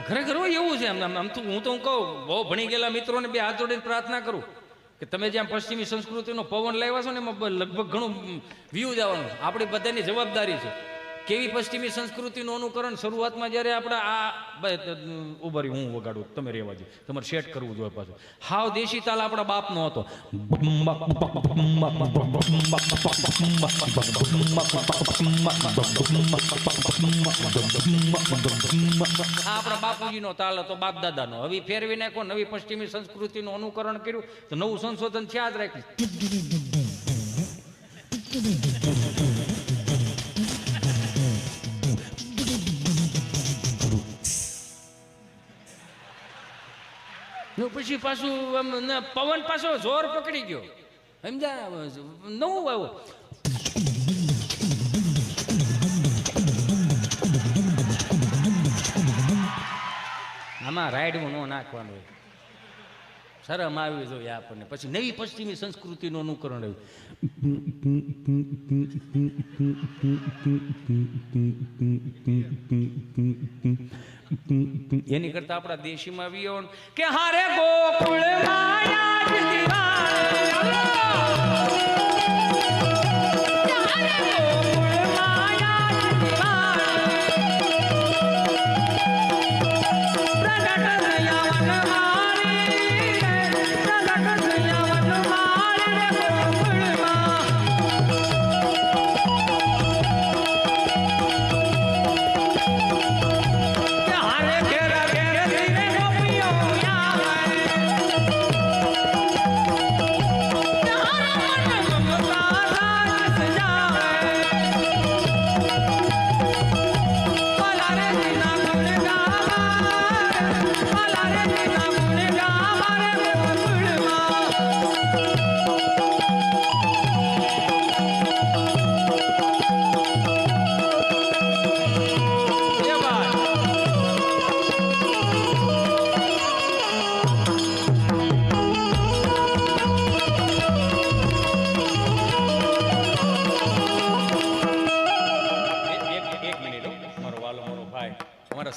ખરેખર હોય એવું છે. આમ તો હું કહું બહુ ભણી ગયેલા મિત્રોને બે હાથ જોડીને પ્રાર્થના કરું કે તમે જ્યાં પશ્ચિમી સંસ્કૃતિનો પવન લાવ્યા છો ને એમાં લગભગ ઘણું વ્યૂ જવાનું. આપણી બધાની જવાબદારી છે કેવી પશ્ચિમી સંસ્કૃતિનું અનુકરણ. શરૂઆતમાં જ્યારે આપણે આ ઉભરી હું વગાડું તમે રહેવા દો, તમારે સેટ કરવું જોઈએ પાછું. હાવ દેશી તાલ આપણા બાપનો હતો. આપણા બાપુજીનો તાલ હતો, બાપ દાદાનો. હવે ફેરવી નાખો, નવી પશ્ચિમી સંસ્કૃતિનું અનુકરણ કર્યું તો નવું સંશોધન છે જ રાખ્યું. પછી પાછું પવન પાછો જોર પકડી ગયો, સમજા નવું આવ્યું. આમાં રાયડું ન નાખવાનું હોય, શરમ આવી જોઈએ આપણને. પછી નવી પશ્ચિમી સંસ્કૃતિનું અનુકરણ આવ્યું. એની કરતા આપણા દેશીમાં વિયો કે હારે ગોકુળ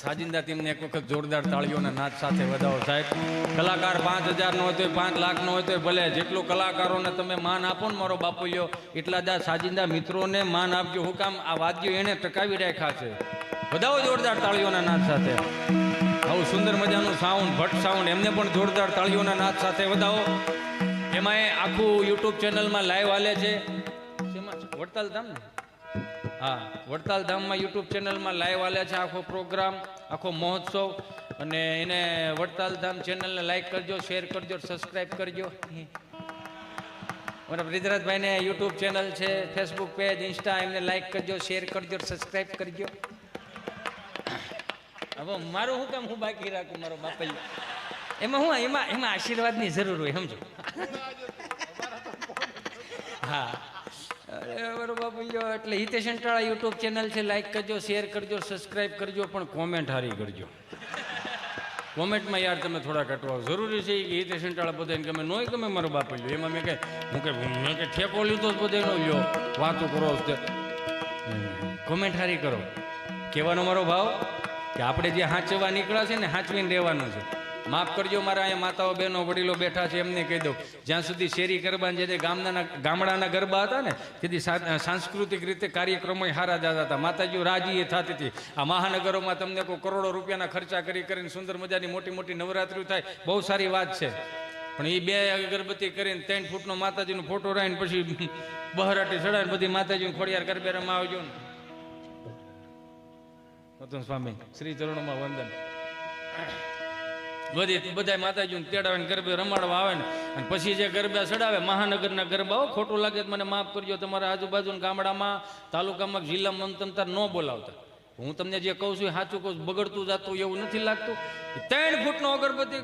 સાજિંદા તેમને એક વખત જોરદાર તાળીઓના નાદ સાથે વધાવો. સાહેબ કલાકાર 5,000 નો હોય તો 5 લાખ નો હોય તો ભલે, જેટલું કલાકારોને તમે માન આપો ને મારો બાપુલ્યો, એટલા જ સાજિંદા મિત્રોને માન આપજો. હું કામ આ વાદ્યો એને ટકાવી રાખ્યા છે. વધાવો જોરદાર તાળીઓના નાદ સાથે. આવું સુંદર મજાનું સાઉન્ડ, ભટ્ટ સાઉન્ડ, એમને પણ જોરદાર તાળીઓના નાદ સાથે વધાવો. એમાં આખું યુટ્યુબ ચેનલમાં લાઈવ હાલે છે. વડતાલ ધામ ને, હા વડતાલ ધામમાં યુટ્યુબ ચેનલમાં લાઈવ હાલે છે આખો પ્રોગ્રામ, આખો મહોત્સવ. અને એને વડતાલ ધામ ચેનલને લાઈક કરજો, શેર કરજો, સબસ્ક્રાઈબ કરજો. મારા બ્રિજરાજભાઈને યુટ્યુબ ચેનલ છે, ફેસબુક પેજ, ઇન્સ્ટા, એમને લાઈક કરજો, શેર કરજો, સબસ્ક્રાઈબ કરજો. હવે મારું શું કામ હું બાકી રાખું મારો બાપા? એમાં હું એમાં આશીર્વાદની જરૂર હોય, સમજો. હા બરોબર. એટલે હિતેશ અંટાળા યુટ્યુબ ચેનલ છે, લાઈક કરજો, શેર કરજો, સબસ્ક્રાઈબ કરજો, પણ કોમેન્ટ હારી કરજો. કોમેન્ટમાં યાર તમે થોડા કટવાઓ. જરૂરી છે કે હિતેશ અંટાળા બધાને ગમે, નોય ગમે મારો બાપ લ્યો. એમાં મેં કે ઠેકો લીધો જ બધાનો લ્યો, વાતો કરો. કોમેન્ટ હારી કરો. કહેવાનો મારો ભાવ કે આપણે જે હાંચવા નીકળ્યા છે ને, હાંચવીને રહેવાનું છે. માફ કરજો મારા અહીંયા માતાઓ, બહેનો, વડીલો બેઠા છે, એમને કહી દઉં, જ્યાં સુધી શેરી ગરબા જે ગામડાના ગરબા હતા ને, તેથી સાંસ્કૃતિક રીતે કાર્યક્રમો સારા જતા હતા. માતાજીઓ રાજી એ થતી હતી. આ મહાનગરોમાં તમને કોઈ કરોડો રૂપિયાના ખર્ચા કરીને સુંદર મજાની મોટી મોટી નવરાત્રિ થાય, બહુ સારી વાત છે. પણ એ 2 અગરબત્તી કરીને 3 ફૂટનો માતાજીનો ફોટો રાખીને પછી બહરાટી ચડાવીને બધી માતાજીને ખોડિયાર ગરબે રમવા આવજો ને. સ્વામી શ્રી ચરણોમાં વંદન. બધા માતાજીને તેડાવીને ગરબે રમાડવા આવે ને, અને પછી જે ગરબા ચડાવે મહાનગરના ગરબાઓ, ખોટું લાગે તો મને માફ કરજો. તમારા આજુબાજુના ગામડામાં, તાલુકામાં, જિલ્લામાં તમતાર ન બોલાવતા. હું તમને જે કહું છું એ સાચું કહું છું. બગડતું જાતું એવું નથી લાગતું. 3 ફૂટનો અગરબત્તી,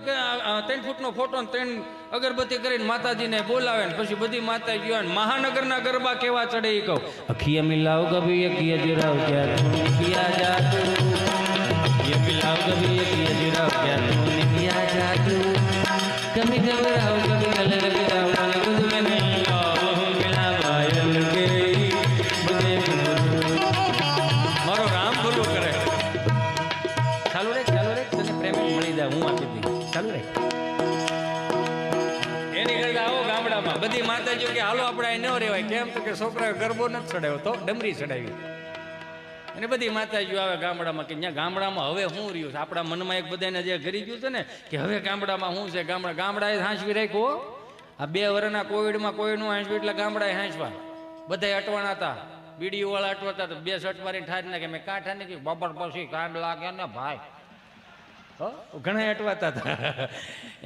3 ફૂટનો ફોટો, 3 અગરબત્તી કરીને માતાજીને બોલાવે ને પછી બધી માતાજીઓ મહાનગરના ગરબા કેવા ચડે એ કહું. અખિયા મિલાવ કભી અખિયા જુરાવ ક્યાં કિયા જાદુ, અખિયા મિલાવ કભી અખિયા જુરાવ ક્યાં તૂને કિયા જાદુ, કભી ઘબરાવ કભી કલર गिराव मन खुद में नहीं आओ मिला पायल के मुझे मारो राम बोलो करे. ચાલુ રે કરે તને પેમેન્ટ મળી જાય, હું આપી દઈશ, ચાલુ રહે. એની કરતા આવો ગામડામાં બધી માતાજીઓ કે હાલો આપણે અહીં ન રહેવાય, કેમ તો કે છોકરાએ ગરબો નથી ચડાવ્યો તો ડમરી ચડાવી. અને બધી માતાજીઓ આવે ગામડામાં કે ત્યાં ગામડામાં હવે શું રહ્યું છે, આપણા મનમાં એક બધાને જે ઘરી ગયું છે ને કે હવે ગામડામાં શું છે, ગામડાએ હાંસવી રાખ્યો. આ 2 વર્ષના કોવિડમાં કોઈનું હાંસવી એટલે ગામડાએ હાંસવા બધા અટવાણા હતા, બીડીઓ વાળા અટવાતા હતા, 2 શર્ટ મારીને ઠારી નાખે. મેં કાંઠા નથી બપોર પછી કાંડ લાગે ને ભાઈ, ઘણા અટવાતા હતા.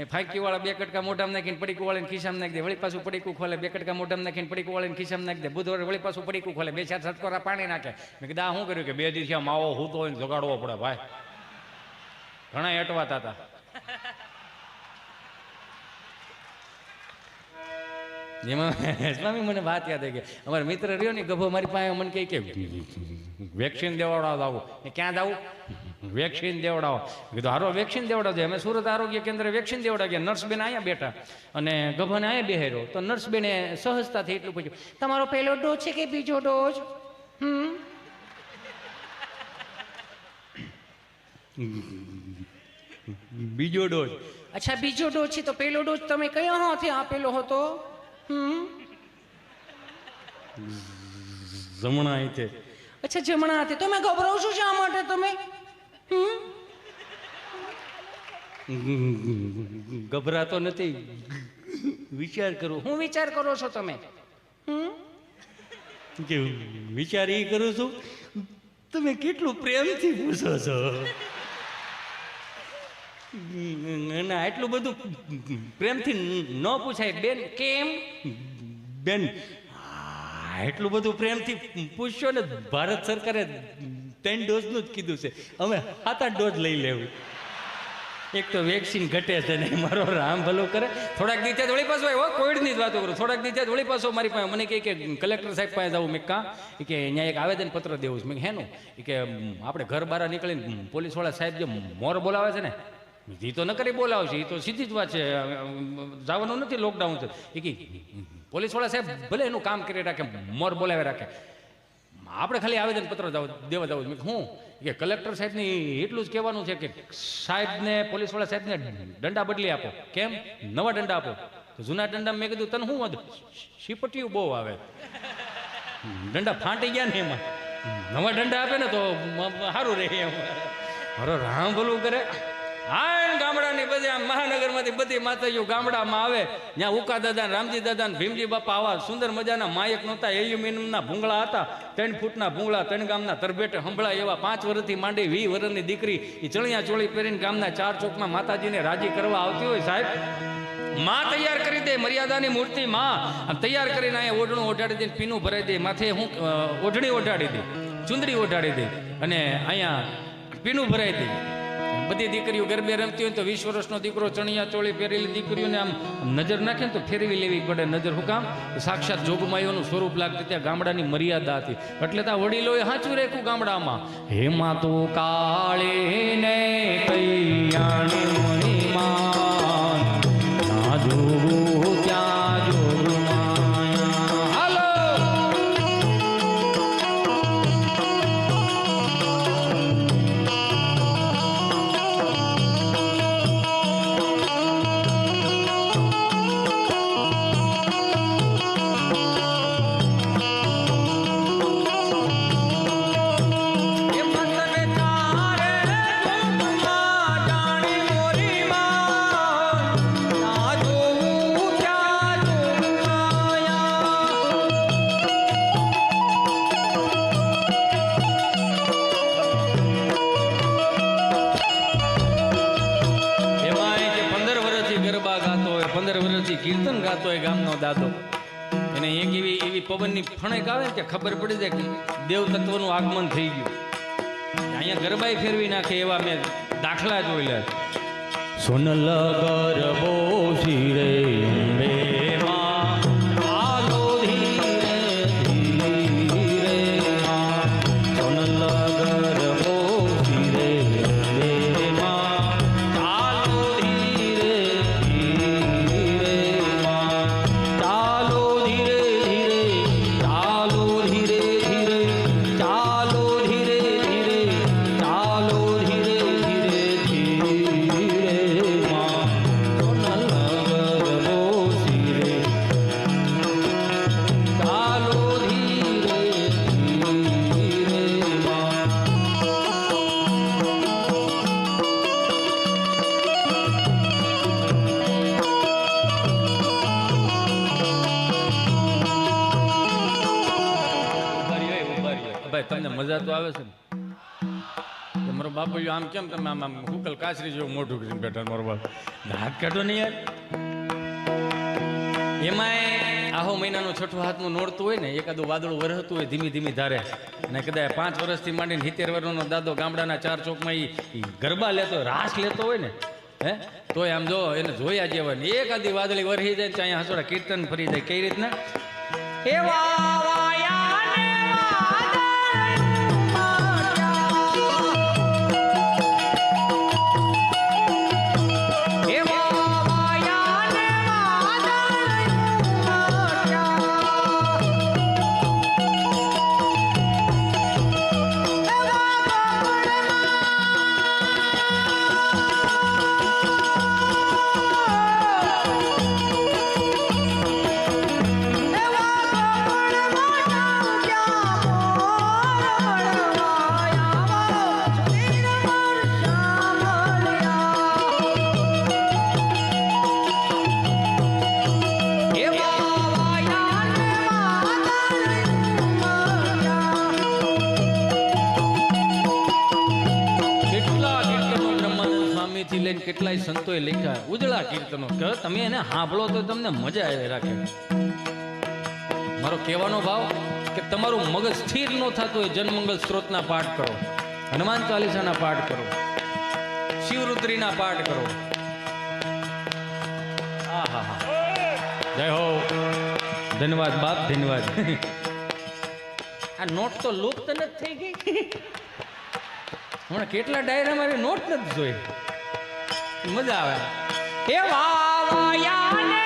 એ ફાંકી વાળા 2 કટકા મોઢામાં નાખીને પડીકું વાળીને ખિસ્સામાં નાખી દે, વળી પાછું પડીકું ખોલે, 2 કટકા મોઢામાં નાખીને પડીકું વાળીને ખિસ્સામાં નાખી દે, બુધવારે વળી પાછું પડીકું ખોલે, 2-4 સટકોરા પાણી નાખે. મેં કીધું આ શું કર્યું કે 2 દિવસ માવો હૂતો હોય ને જગાડવો પડે ભાઈ. ઘણા અટવાતા હતા. જેમાં સ્વામી મને વાત યાદ આવી ગઈ, અમારા મિત્ર રહ્યો ને ગભો મારી પાસે મને કહે કે વેક્સિન દેવડાવવા આવું. ક્યાં જવું? વેક્સિન દેવડાવો. કીધું હારો વેક્સિન દેવડાવજો. અમે સુરત આરોગ્ય કેન્દ્રે વેક્સિન દેવડાવ્યા. નર્સ બેન અહીંયા બેઠા અને ગભાને અહીંયા બેહેરો. તો નર્સ બેને સહજતાથી એટલું પૂછ્યું, તમારો પહેલો ડોઝ છે કે બીજો ડોઝ? બીજો ડોઝ. અચ્છા બીજો ડોઝ છે, તો પહેલો ડોઝ તમે કયા હાથે આપેલો હતો? જમણા હાથે. અચ્છા જમણા હાથે. તમે ગભરાવ છો શા માટે તમે? ગભરાતો નથી, વિચાર કરું. હું વિચાર કરો છો તમે? કે વિચાર એ કરું છું તમે કેટલું પ્રેમથી પૂછો છો. ના એટલું બધું પ્રેમથી ન પૂછાય બેન. કેમ બેન? એટલું બધું પ્રેમથી પૂછશો ને, ભારત સરકારે 3 ડોઝનું જ કીધું છે, અમે 7-8 ડોઝ લઈ લેવું. એક તો વેક્સિન ઘટે છે ને, મારો રામ ભલો કરે. થોડાક દિવસે વળી પાછો આવ્યો, કોવિડની જ વાતો કરું. થોડાક દિવસે વળી પાછો મારી પાસે મને કહે કે કલેક્ટર સાહેબ પાસે જવું. મેં કાં? કે અહીંયા એક આવેદનપત્ર દેવું છે. મેં હેનું? કે આપણે ઘર બહાર નીકળીને પોલીસવાળા સાહેબ જે મોર બોલાવે છે ને, એ તો ન કરી બોલાવશે, એ તો સીધી જ વાત છે, જવાનું નથી, લોકડાઉન છે. એ કે પોલીસવાળા સાહેબ ભલે એનું કામ કરી રાખે, મોર બોલાવી રાખે, આપણે ખાલી આવેદનપત્ર દેવા જવું. મેં હું કે કલેક્ટર સાહેબને એટલું જ કહેવાનું છે કે સાહેબને, પોલીસવાળા સાહેબને દંડા બદલી આપો. કેમ? નવા દંડા આપો. તો જૂના દંડા મેં કીધું તને શું વધુ શીપટીયું બહુ આવે, દંડા ફાંટી ગયા ને એમાં. નવા દંડા આપે ને તો સારું રહે એમ. મારો રામ ભલું કરે. હા ગામડાની બધી આમ મહાનગરમાંથી બધી માતાજીઓ ગામડામાં આવે. ત્યાં ઉકા દાદા, રામજી દાદા, ભીમજી બાપા આવા સુંદર મજાના માયક નહોતા, એલ્યુમિનિયમના ભૂંગળા હતા, 3 ફૂટના ભૂંગળા, 3 ગામના તરભેટે હંભળા એવા. 5 વર્ષથી માંડી 20 વર્ષની દીકરી એ ચણિયા ચોળી પહેરીને ગામના 4 ચોકમાં માતાજીને રાજી કરવા આવતી હોય. સાહેબ માં તૈયાર કરી દે, મર્યાદાની મૂર્તિ માં તૈયાર કરીને અહીંયા ઓઢણું ઓઢાડી દે, પીનું ભરાઈ દે, માથે હું ઓઢણી ઓઢાડી દે, ચુંદડી ઓઢાડી દે અને અહીંયા પીનું ભરાઈ દે. બધી દીકરીઓ ગરબે રમતી હોય તો 20 વર્ષનો દીકરો ચણિયા ચોળી પહેરેલી દીકરીઓને આમ નજર નાખે ને તો ફેરવી લેવી પડે નજર. શું કામ? સાક્ષાત જોગમાઈઓનું સ્વરૂપ લાગતું. ત્યાં ગામડાની મર્યાદા હતી. એટલે ત્યાં વડીલોએ સાચું રાખ્યું ગામડામાં. હેમાં તો કાળી ને કૈયાણી મણીમાં ના જોવું ત્યાં જોગમાયા. હાલો કીર્તન ગાતો હોય ગામનો દાદો, એને એક એવી પવનની ફણેક આવે ને કે ખબર પડી જાય કે દેવ તત્વનું આગમન થઈ ગયું. અહીંયા ગરબાઈ ફેરવી નાખે એવા મેં દાખલા જોયેલા. સોનલ ગરબો શિરે ધીરે ને મજા તો આવે છે ને મારો બાપુ આમ કેમ તમે આમ આમ હુકલ કાચરી જેવું મોઢું કરીને બેઠા મારો બાપ હાથ કાઢો નહીં યાર એમાંય આહો મહિનાનું છઠ્ઠું હાથનું નોરતું હોય ને એકાદું વાદળું વરહતું હોય ધીમી ધીમી ધારે અને કદાચ 5 વર્ષથી માંડીને 70 વર્ષનો દાદો ગામડાના 4 ચોકમાં ઈ ગરબા લેતો હોય રાસ લેતો હોય ને હે તોય આમ જો એને જોયા જેવા ને એકાદી વાદળી વરહી જાય ત્યાં હસોડા કીર્તન ફરી જાય કઈ રીતના કેટલાય સંતોએ લખ્યા ઉજળા કીર્તનો કે તમે એને સાંભળો તો તમને મજા આવે રાખે મારો કહેવાનો ભાવ કે તમારું મગજ સ્થિર ન થતું હોય જનમંગલ સ્ત્રોતના પાઠ કરો હનુમાન ચાલીસાના પાઠ કરો શિવરુદ્રીના પાઠ કરો આહા જય હો ધન્યવાદ બાપ ધન્યવાદ આ નોટ તો લુપ્ત નથી થઈ ગઈ હમણાં કેટલા ડાયરા મારી નોટ નથી જોઈ મજા આવે એ વાવાયાને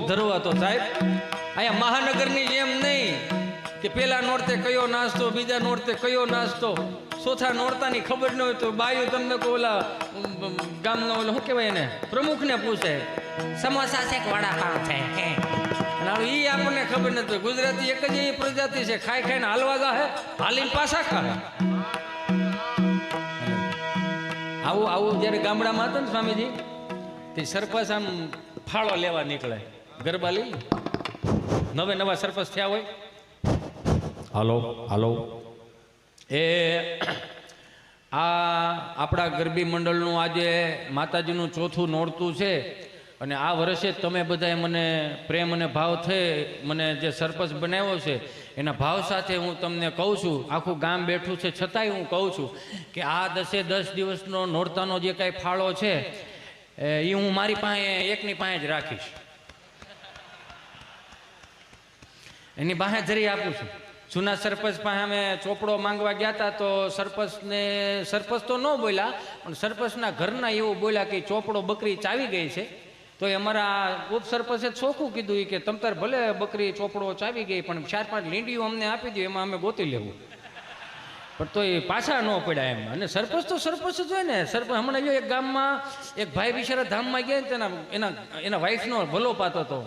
ધરવા તો સાહેબ અહીંયા મહાનગરની જેમ નહીં કે પેલા નોરતે કયો નાસ્તો બીજા નોરતે કયો નાસ્તો ચોથા નોરતાની ખબર ન હોય તો બાયું તમને કોઈ ઓલા ગામનો ઓલો શું કહેવાય એને પ્રમુખને પૂછે સમોસા છે કે વડાપાઉં છે અને એ આપણને ખબર નથી ગુજરાતી એક જ એવી પ્રજાતિ છે ખાઈ ખાઈને હાલવા જાહે હાલીને પાછા ખાય આવું આવું જ્યારે ગામડામાં હતા ને સ્વામીજી તે સરપંચ આમ ફાળો લેવા નીકળે ગરબા લઈ નવા સરપંચ થયા હોય હાલો હાલો એ આ આપણા ગરબી મંડળનું આજે માતાજીનું ચોથું નોરતું છે અને આ વર્ષે તમે બધાએ મને પ્રેમ અને ભાવ થઈ મને જે સરપંચ બનાવ્યો છે એના ભાવ સાથે હું તમને કહું છું આખું ગામ બેઠું છે છતાંય હું કહું છું કે આ 10 દિવસનો નોરતાનો જે કાંઈ ફાળો છે એ હું મારી પાસે એકની પાસે જ રાખીશ એની પાસે જરી આપું છું જૂના સરપંચ પાસે અમે ચોપડો માંગવા ગયા હતા તો સરપંચ તો ન બોલ્યા પણ સરપંચના ઘરના એવું બોલ્યા કે ચોપડો બકરી ચાવી ગઈ છે તો અમારા ઉપસરપંચે ચોખ્ખું કીધું કે તમતાર ભલે બકરી ચોપડો ચાવી ગઈ પણ 4-5 લીંડીઓ અમને આપી દો એમાં અમે ગોતી લેવું પણ તો એ પાછા ન પડ્યા એમ અને સરપંચ તો સરપંચ જ હોય ને સરપંચ હમણાં જો એક ગામમાં એક ભાઈ બિચારા ધામમાં ગયા ને એના વાઈફનો ભલો પાતો હતો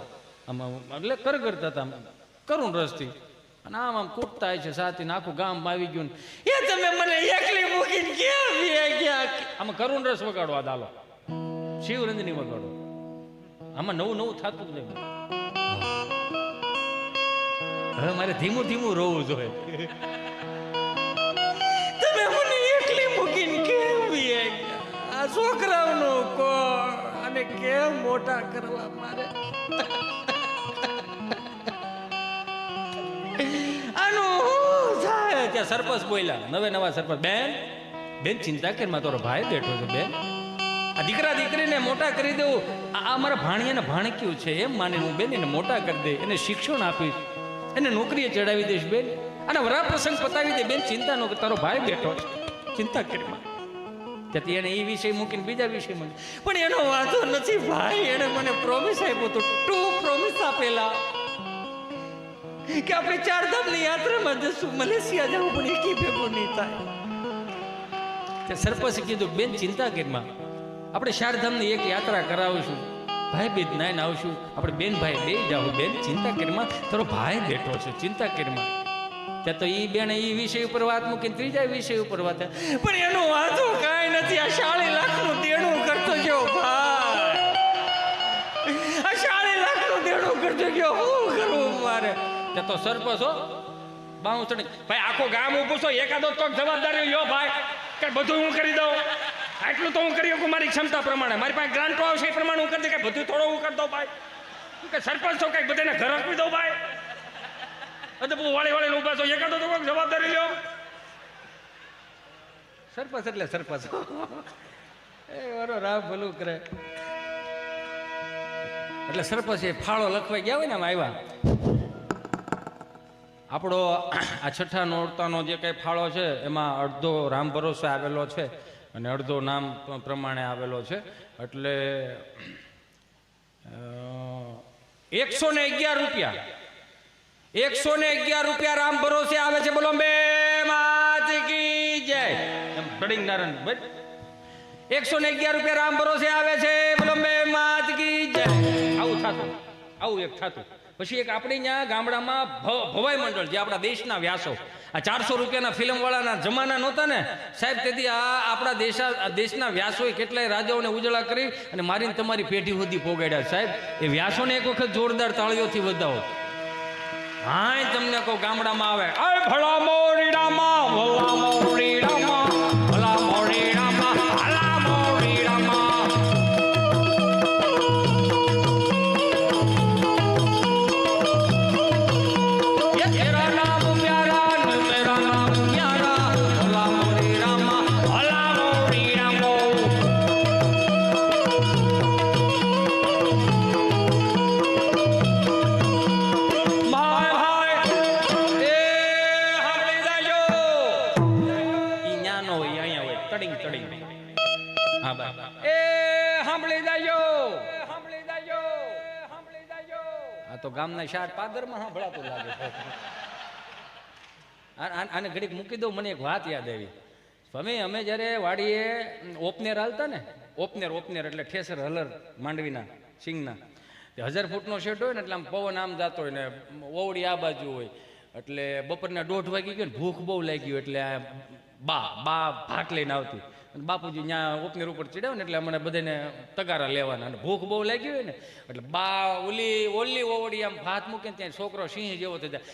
એટલે કરતા હતા કરુણ રસથી અને આમ કૂટતા છે સાથીને આખું ગામ આવી ગયું એ તમે મને એકલી મૂકીને ક્યાં ગયા આમાં કરુણ રસ વગાડવા દાલો શિવરંજની વગાડો આમાં નવું થતું જ નહીં હવે મારે ધીમું ધીમું રોવું જોઈએ તમે મને એકલી મૂકીને કેમ ગયા આ છોકરાઓનો કોણ અને કેમ મોટા કરવા મારે ત્યાં સરપંચ બોલ્યા નવા સરપંચ બેન ચિંતા કર માં તારો ભાઈ બેઠો છે બેન આ દીકરા દીકરીને મોટા કરી દેવું આ મારા ભાણિયાને ભાણક્યું છે એમ માનીને હું બેન એને મોટા કરી દે એને શિક્ષણ આપીશ એને નોકરીએ ચડાવી દઈશ બેન અને વરા પ્રસંગ પતાવી દે બેન ચિંતા ન કર તારો ભાઈ બેઠો છે ચિંતા કરી માં ત્યાંથી એને એ વિષય મૂકીને બીજા વિષય મૂકી. પણ એનો વાંધો નથી ભાઈ, એને મને પ્રોમિસ આપ્યો તો 2 પ્રોમિસ આપેલા કે આપણે 4 ધામની યાત્રામાં જશું, મલેશિયા જવું, પણ એકી ભેગું નહીં થાય. તે સરપંચે કીધું બેન ચિંતા કરીમાં, આપણે 4 ધામની એક યાત્રા કરાવીશું, ભાઈ બેન નાઈને આવશું, આપણે બેન ભાઈ બે જાવ. બેન ચિંતા કરીમાં, તારો ભાઈ બેઠો છે, ચિંતા કરીમાં. ત્યાં તો ઈ બેન ઈ વિષય ઉપર વાત મૂકીને ત્રીજા વિષય ઉપર વાત. પણ એનો વાંધો કાંઈ નથી, આ 40 લાખનું દેણું કરતો ગયો ભાઈ, આ 40 લાખનું દેણું કરતો ગયો, શું કરવું મારે? ત્યાં તો સરપંચ હો બાઉસણી, ભાઈ આખો ગામ ઊભું છો, એકાદો કોક જવાબદારી લ્યો ભાઈ, કે બધું હું કરી દઉં, આટલું તો હું કરી શકું મારી ક્ષમતા પ્રમાણે, મારી પાસે ગ્રાન્ટો આવશે એ પ્રમાણે હું કરી દઉં, કે બધું થોડું હું કરી દઉં ભાઈ, કે સરપંચ છો કઈક બધાને ઘર આપી દઉં ભાઈ. વાળી વાળીને ઉભા છો, એકાદો તો કોઈક જવાબદારી લ્યો. સરપંચ એટલે સરપંચ એ વારો રામ ભલું કરે. એટલે સરપંચ એ ફાળો લખવા ગયા હોય ને આમ આવ્યા, આપણો આ છઠ્ઠા નોરતાનો જે કંઈ ફાળો છે એમાં અડધો રામ ભરોસે આવેલો છે અને અડધો નામ પ્રમાણે આવેલો છે. એટલે 111 રૂપિયા, 111 રૂપિયા રામ ભરોસે આવે છે. બોલો બે માત કી જય. બડિંગ નારાયણ ભાઈ 111 રૂપિયા રામ ભરોસે આવે છે. બોલો બે માત કી જય. આવું થતું, આવું એક થતું. પછી એક આપણે ત્યાં ગામડામાં ભવાઈ મંડળ, જે આપણા દેશના વ્યાસો, આ 400 રૂપિયાના ફિલ્મ વાળાના જમાના નહોતા ને સાહેબ, તેથી આ આપણા દેશના વ્યાસોએ કેટલાય રાજાઓને ઉજળા કરી અને મારીને તમારી પેઢી સુધી પોગાડ્યા સાહેબ. એ વ્યાસોને એક વખત જોરદાર તાળીઓથી વધાવો. હા તમને કહું, ગામડામાં આવે ભલા મોરી રામા, ભલા મોરી રામા, ભલા મોરી રામા, ભલા મોરી રામા. તો ગામના 4 પાદરમાં સાંભળાતું લાગે. આને ઘડીક મૂકી દઉં, મને એક વાત યાદ આવી. સ્વામી, અમે જ્યારે વાડીએ ઓપનેર હાલતા ને, ઓપનેર એટલે ઠેસર હલર માંડવીના સિંગના, 1000 ફૂટનો શેડ હોય ને, એટલે આમ પવન આમ જતો હોય ને ઓવડી આ બાજુ હોય, એટલે બપોરના 1:30 વાગી ગયો ને ભૂખ બહુ લાગી હોય, એટલે બા ભાત લઈને આવતી. અને બાપુજી ત્યાં ઓપનેર ઉપર ચડ્યા ને, એટલે અમને બધાને તગારા લેવાના, અને ભૂખ બહુ લાગી હોય ને, એટલે બા ઓલી ઓવડી આમ ભાત મૂકે ત્યાં છોકરો સિંહ જેવો થઈ જાય,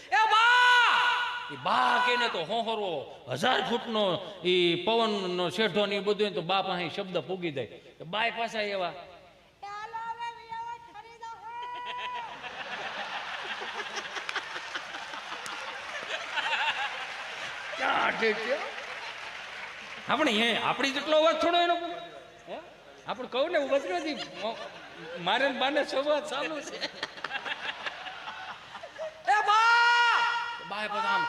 એ બા કેને તો હોહરો 1000 ફૂટનો એ પવનનો શેઢો ને એ બધું, તો બા પાસે શબ્દ પૂગી જાય. બાય પાછા એવા આપણે આપણી જેટલો અવાજ થોડો એનો, આપણે કહું ને વજ્રથી મારે બાને સંવાદ ચાલુ છે. એ બાય બધા આમ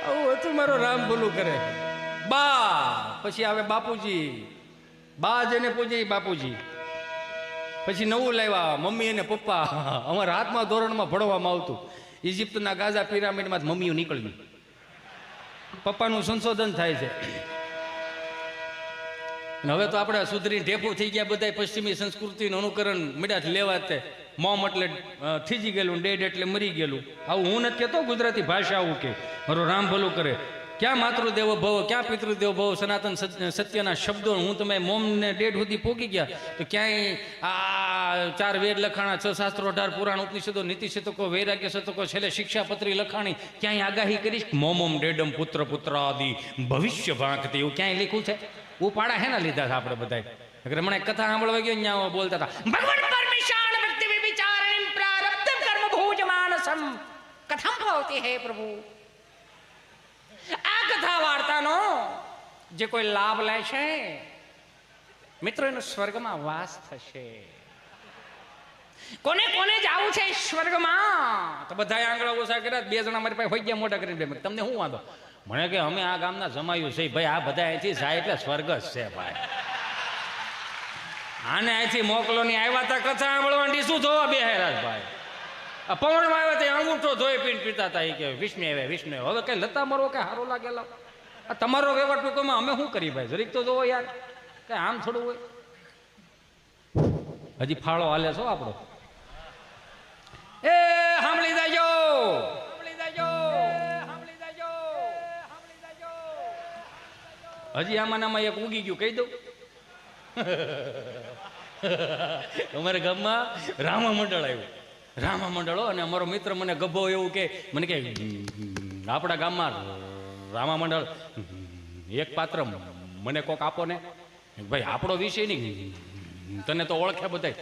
આવું હતું મારો રામ ભલું કરે. બા પછી આવે બાપુજી, બા જેને પૂજે બાપુજી. પછી નવું લાવ્યા મમ્મી અને પપ્પા. અમારા હાથમાં ધોરણમાં ભણવામાં આવતું, ઇજિપ્તના ગાઝા પિરામિડમાં મમ્મીઓ નીકળવી, પપ્પાનું સંશોધન થાય છે. અને હવે તો આપણે સુધરીને ઢેફું થઈ ગયા, બધા પશ્ચિમી સંસ્કૃતિનું અનુકરણ મીઠા લેવા તે. મોમ એટલે થીજી ગયેલું, ડેડ એટલે મરી ગયેલું. આવું હું નથી કહેતો, ગુજરાતી ભાષા આવું કે. મારો રામ ભલું કરે. ક્યાં માતૃદેવો ભવ, ક્યાં પિતૃદેવો ભવ, સનાતન સત્યના શબ્દો હું તમે મોમ ને ડેડ સુધી પોકી ગયા તો ક્યાંય આ 4 વેદ લખાણા, 6 શાસ્ત્રો, 18 પુરાણ, ઉપનિષદો, નીતિ શતકો, વૈરાગ્ય શતકો, છેલ્લે શિક્ષાપત્રી લખાણી, ક્યાંય આગાહી કરીશ મોમમ ડેડમ પુત્ર પુત્રાદિ ભવિષ્ય ભાંકતી, એવું ક્યાંય લખ્યું છે? ઉપાડા હેના લીધા હતા આપણે બધા. હમણાં એક કથા સાંભળવા ગયો, ત્યાં બોલતા હતા ભગવાન પરમેશાન વ્યક્તિ વિચારણિ પ્રારબ્ધમ કર્મ ભોજ માનસમ કથમ ભવતિ હે પ્રભુ. આ કથા વાર્તાનો જે કોઈ લાભ લે છે મિત્રો એનો સ્વર્ગમાં વાસ થશે. કોને કોને જવું છે સ્વર્ગમાં? તો બધા આંગળા ઓછા કર્યા, 2 જણા મારી પાસે હોઈ ગયા મોટા કરીને. તમને શું વાંધો? મને કે અમે આ ગામના જમાયું છે ભાઈ, આ બધા અહીંથી જાય એટલે સ્વર્ગ જ છે ભાઈ. આને અહીંથી મોકલો ની આવ્યા તા કથા સાંભળવાની, શું જોવા બે ભાઈ? આ પવનમાં આવ્યા ત્યાં અંગૂઠો ધોઈ પીને પીતા હતા. એ કે વિષ્ણુ આવ્યા, વિષ્ણુ આવ્યા. હવે કઈ લતા મરવો કે સારો લાગેલો? આ તમારો વ્યવહાર ટૂંકમાં અમે શું કરી ભાઈ? જરીક તો જોવો યાર, કઈ આમ થોડું હોય. હજી ફાળો હાલે છો આપણો. એ સાંભળી જાજો, સાંભળી જાજો, સાંભળી જાજો, સાંભળી જાજો. હજી આમાં એક ઉગી ગયું, કહી દઉં. અમારા ગામમાં રામા મંડળ આવ્યું. રામા મંડળો અને અમારો મિત્ર મને ગભો એવું કે, મને કે આપણા ગામમાં રામા મંડળ એક પાત્ર મને કોક આપો ને. ભાઈ આપણો વિષય નહીં, તને તો ઓળખે બધા,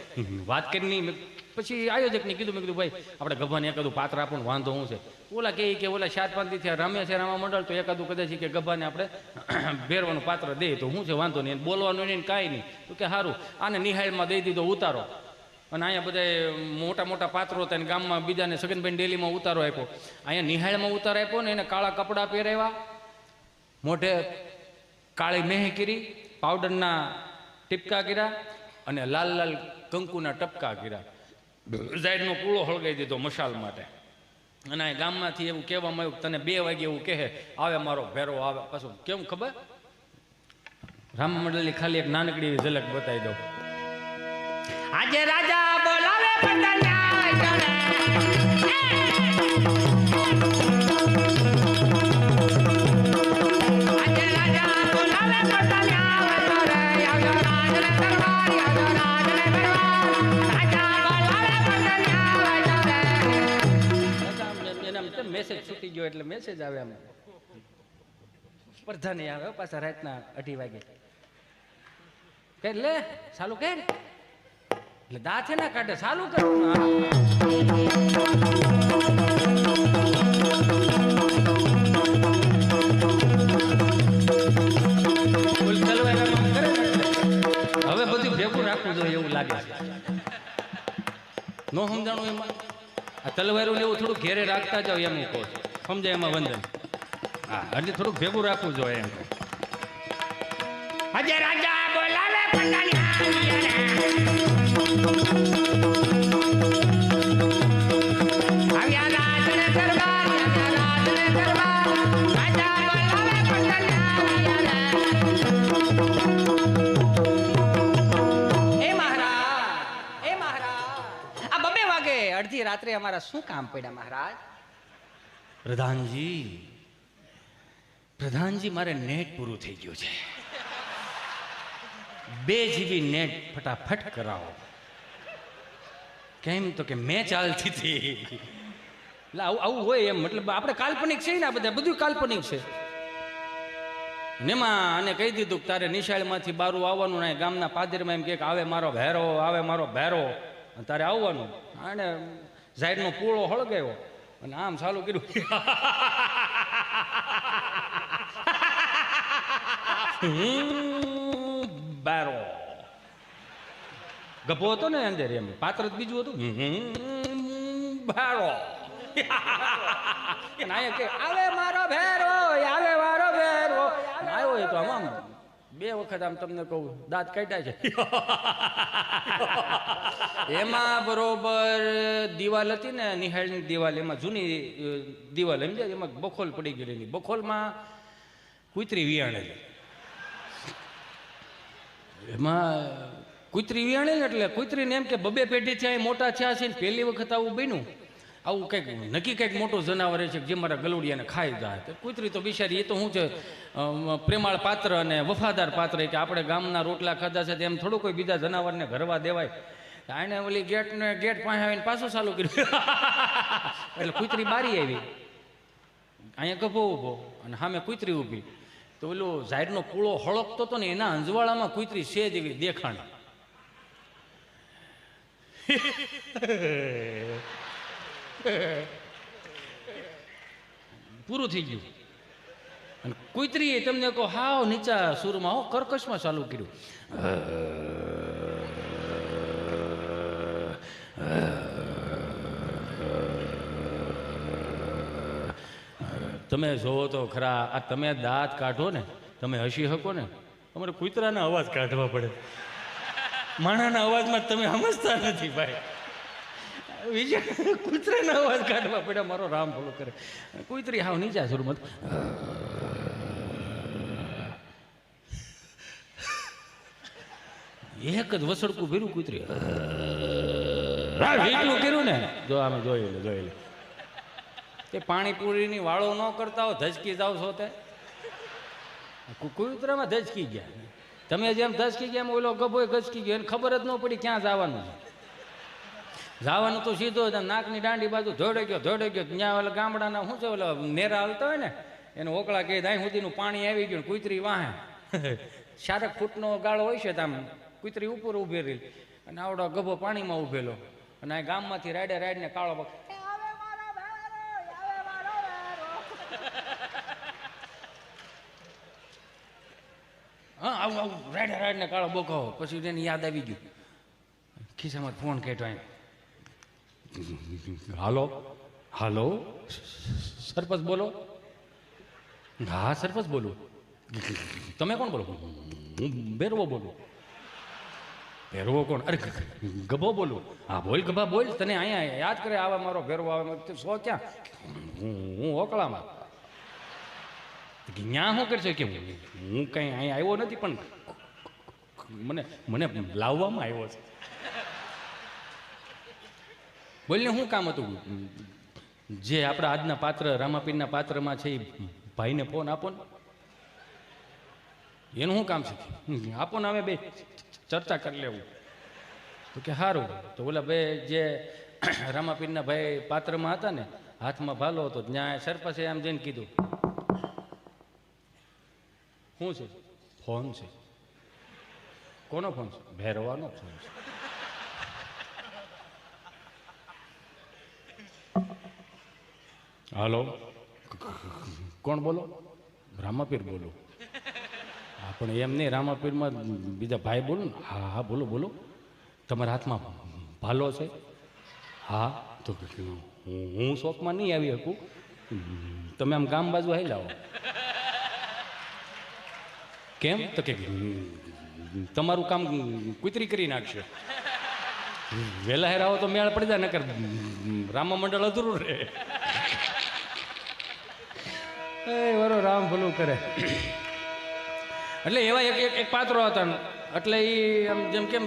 વાત કરી નહીં. પછી આયોજકને કીધું, મેં કીધું ભાઈ આપણે ગભાને એકાદું પાત્ર આપો ને, વાંધો હું છે? ઓલા કે ઓલા 4-5 દી રમે છે રામા મંડળ, તો એકાદું કદાચ કે ગભાને આપણે ભેરવાનું પાત્ર દે તો હું છે, વાંધો નહીં, બોલવાનું નહીં કાંઈ નહીં. તો કે સારું, આને નિહાળમાં દઈ દીધો ઉતારો. અને અહીંયા બધા મોટા મોટા પાત્રો હતા, ગામમાં બીજાને સગનભાઈ ડેલીમાં ઉતારો આપ્યો. અહીંયા નિહાળમાં ઉતારો આપ્યો ને એને કાળા કપડાં પહેરાવ્યા, મોઢે કાળી મેહ કરી, પાવડરના ટીપકા કર્યા અને લાલ લાલ કંકુના ટપકા કર્યા. ઝાડનો કૂળો હળગાઈ દીધો મશાલ માટે. અને આ ગામમાંથી એવું કહેવામાં આવ્યું, તને 2 વાગે એવું કહે આવે મારો ભેરો આવે. પાછું કેમ ખબર? રામ મંડળની ખાલી એક નાનકડી ઝલક બતાવી દઉં. આજે રાજા બોલાવે પટન્યા જણે, આજે રાજા બોલાવે પટન્યા જણે, આવ્યો રાજને દરબાર, આવ્યો રાજને દરબાર, રાજા બોલાવે પટન્યા જણે. એના મેસેજ છૂટી ગયો એટલે મેસેજ આવે. આમ સ્પર્ધા નહીં આવે પાછા રાતના 2:30 વાગે. કે લે ચાલુ કે એટલે દાંત છે ના કાઢે, ચાલુ કરવાનું. હવે બધું ભેગું રાખવું જોઈએ એવું લાગે છે. નો સમજાણું એમાં? આ તલવારું ને એવું થોડું ઘેરે રાખતા જાવ એમ કહો છો, સમજાય એમાં વંદન. હા, એટલે થોડુંક ભેગું રાખવું જોઈએ એમ. આજે રાજા બોલાવે પટન્યા જણે, આવ્યા રાજને દરબાર, આવ્યા રાજને દરબાર, રાજા બોલાવે પટન્યા જણે. એ મહારાજ, એ મહારાજ, આ 2 વાગે અડધી રાત્રે અમારા શું કામ પડ્યા મહારાજ? પ્રધાનજી મારે નેટ પૂરું થઈ ગયું છે. 2 GB નેટ ફટાફટ કરાવો. કેમ? તો કે મેચ ચાલતી હતી. એટલે આવું હોય એમ, મતલબ આપણે કાલ્પનિક છે ને, આ બધા બધું કાલ્પનિક છે. એમાં આને કહી દીધું કે તારે નિશાળમાંથી બારું આવવાનું ને, ગામના પાદરમાં એમ કે આવે મારો ભેરો, આવે મારો ભેરો, તારે આવવાનું. આને ઝાડનો પૂળો હળગાવ્યો અને આમ ચાલુ કર્યું. બારો ગભો હતો ને અંદર, એમ પાત્ર જ બીજું હતું. બારો આવે મારો ભેરો, આવે મારો ભેરો. આવ્યો એ તો આમ 2 વખત આમ તમને કહું દાંત કાઢ્યા છે. એમાં બરોબર દિવાલ હતી ને, નિહાળની દિવાલ, એમાં જૂની દિવાલ એમ છે, એમાં બખોલ પડી ગયેલી. બખોલમાં કૂતરી વિયાણેલી. એમાં કૂતરી વિયાણેલી એટલે કૂતરીને એમ કે 2 પેઢી થયા મોટા થયા છે ને પહેલી વખત આવું બન્યું. આવું કંઈક નક્કી કંઈક મોટું જનાવર છે જે મારા ગલુડિયાને ખાઈ જાય. તો કૂતરી તો બિચારી, એ તો શું છે, પ્રેમાળ પાત્ર અને વફાદાર પાત્ર, કે આપણે ગામના રોટલા ખાધા છે એમ થોડું કોઈ બીજા જનાવરને ઘરવા દેવાય. આને ઓલી ગેટ પાસે આવીને પાછું ચાલુ કર્યું. એટલે કૂતરી બારી આવી, અહીંયા ગભો ઊભો અને સામે કૂતરી ઊભી. તો ઓલું ઝાડનો કૂળો હળકતો હતો ને, એના અંજવાળામાં કૂતરી સેજ એવી દેખાણી. પૂરું થઈ ગયું. અને કુતરીએ તમને કહો હાવ નીચા સુરમાં હો કર્કશમાં ચાલુ કર્યું. તમે જોવો તો ખરા, આ તમે દાંત કાઢો ને, તમે હસી શકો ને, તમારે કૂતરાના અવાજ કાઢવા પડે. માણાના અવાજમાં તમે સમજતા નથી ભાઈ. બીજા કૂતરાના અવાજ કાઢવા પડે. મારો રામ ભલો કરે. કૂતરી હાવ નીચા સુરમાં એક જ વસડકું ભર્યું કૂતરી એટલું કર્યું ને. જો આમે જોઈ લે તે પાણીપુરીની વાળો ન કરતા હો, ધચકી જાવ છો તે કૂતરામાં ધચકી ગયા. તમે જેમ ધચકી ગયા એમ ઓલો ગભો ધચકી ગયો, એને ખબર જ ન પડી ક્યાં જવાનું છે. જવાનું તો સીધો નાકની દાંડી બાજુ ધોડે ગયો. ત્યાં ઓલા ગામડાના શું છે ઓલા નેરા હાલતા હોય ને, એને ઓકળા કહે અહીં સુધીનું પાણી આવી ગયું. કૂતરી વાહે 4 ફૂટનો ગાળો હોય છે, આમ કૂતરી ઉપર ઉભેલી અને આવડો ગભો પાણીમાં ઉભેલો. અને આ ગામમાંથી રાડે કાળો બક હા આવું રાડે કાળો બોકો. પછી એને યાદ આવી ગયું, ખિસ્સામાં ફોન કેટો. હાલો સરપંચ બોલો? હા સરપંચ બોલું. તમે કોણ બોલો? હું ભેરવો બોલું. ભેરવો કોણ? અરે ગભો બોલું. હા બોલ ગભા બોલ. તને અહીંયા યાદ કરે આવે મારો ભેરવો આવે. સો ક્યાં? હું ઓકળામાં. ત્યાં શું કરશે કે હું કઈ અહીંયા આવ્યો નથી, પણ મને લાવવામાં આવ્યો છે. બોલને શું કામ હતું? જે આપણા આજના પાત્ર રામાપીરના પાત્રમાં છે એ ભાઈને ફોન આપો ને. એનું શું કામ છે? આપો ને, અમે બે ચર્ચા કરી લેવું. તો કે સારું. તો ઓલા ભાઈ જે રામાપીરના ભાઈ પાત્રમાં હતા ને, હાથમાં ભાલો હતો, ત્યાં સરપંચે આમ જઈને કીધું શું છે? ફોન છે. કોનો ફોન છે? ભેરવાનો ફોન છે. હાલો કોણ બોલો? રામાપીર બોલો. હા પણ એમ નહીં, રામાપીરમાં બીજા ભાઈ બોલો ને. હા બોલો. તમારા હાથમાં ભાલો છે? હા. તો હું શોપમાં નહીં આવી શકું, તમે આમ ગામ બાજુ આવી લાવો. કેમ? તો કે તમારું કામ કુતરી કરી નાખશે. વહેલા હેરાવો તો મેળ પડી જાય, નકર રામા મંડળ અધૂરું રહે. વરો રામ ભલું કરે. એટલે એવા એક પાત્રો હતા. એટલે એ આમ જેમ કેમ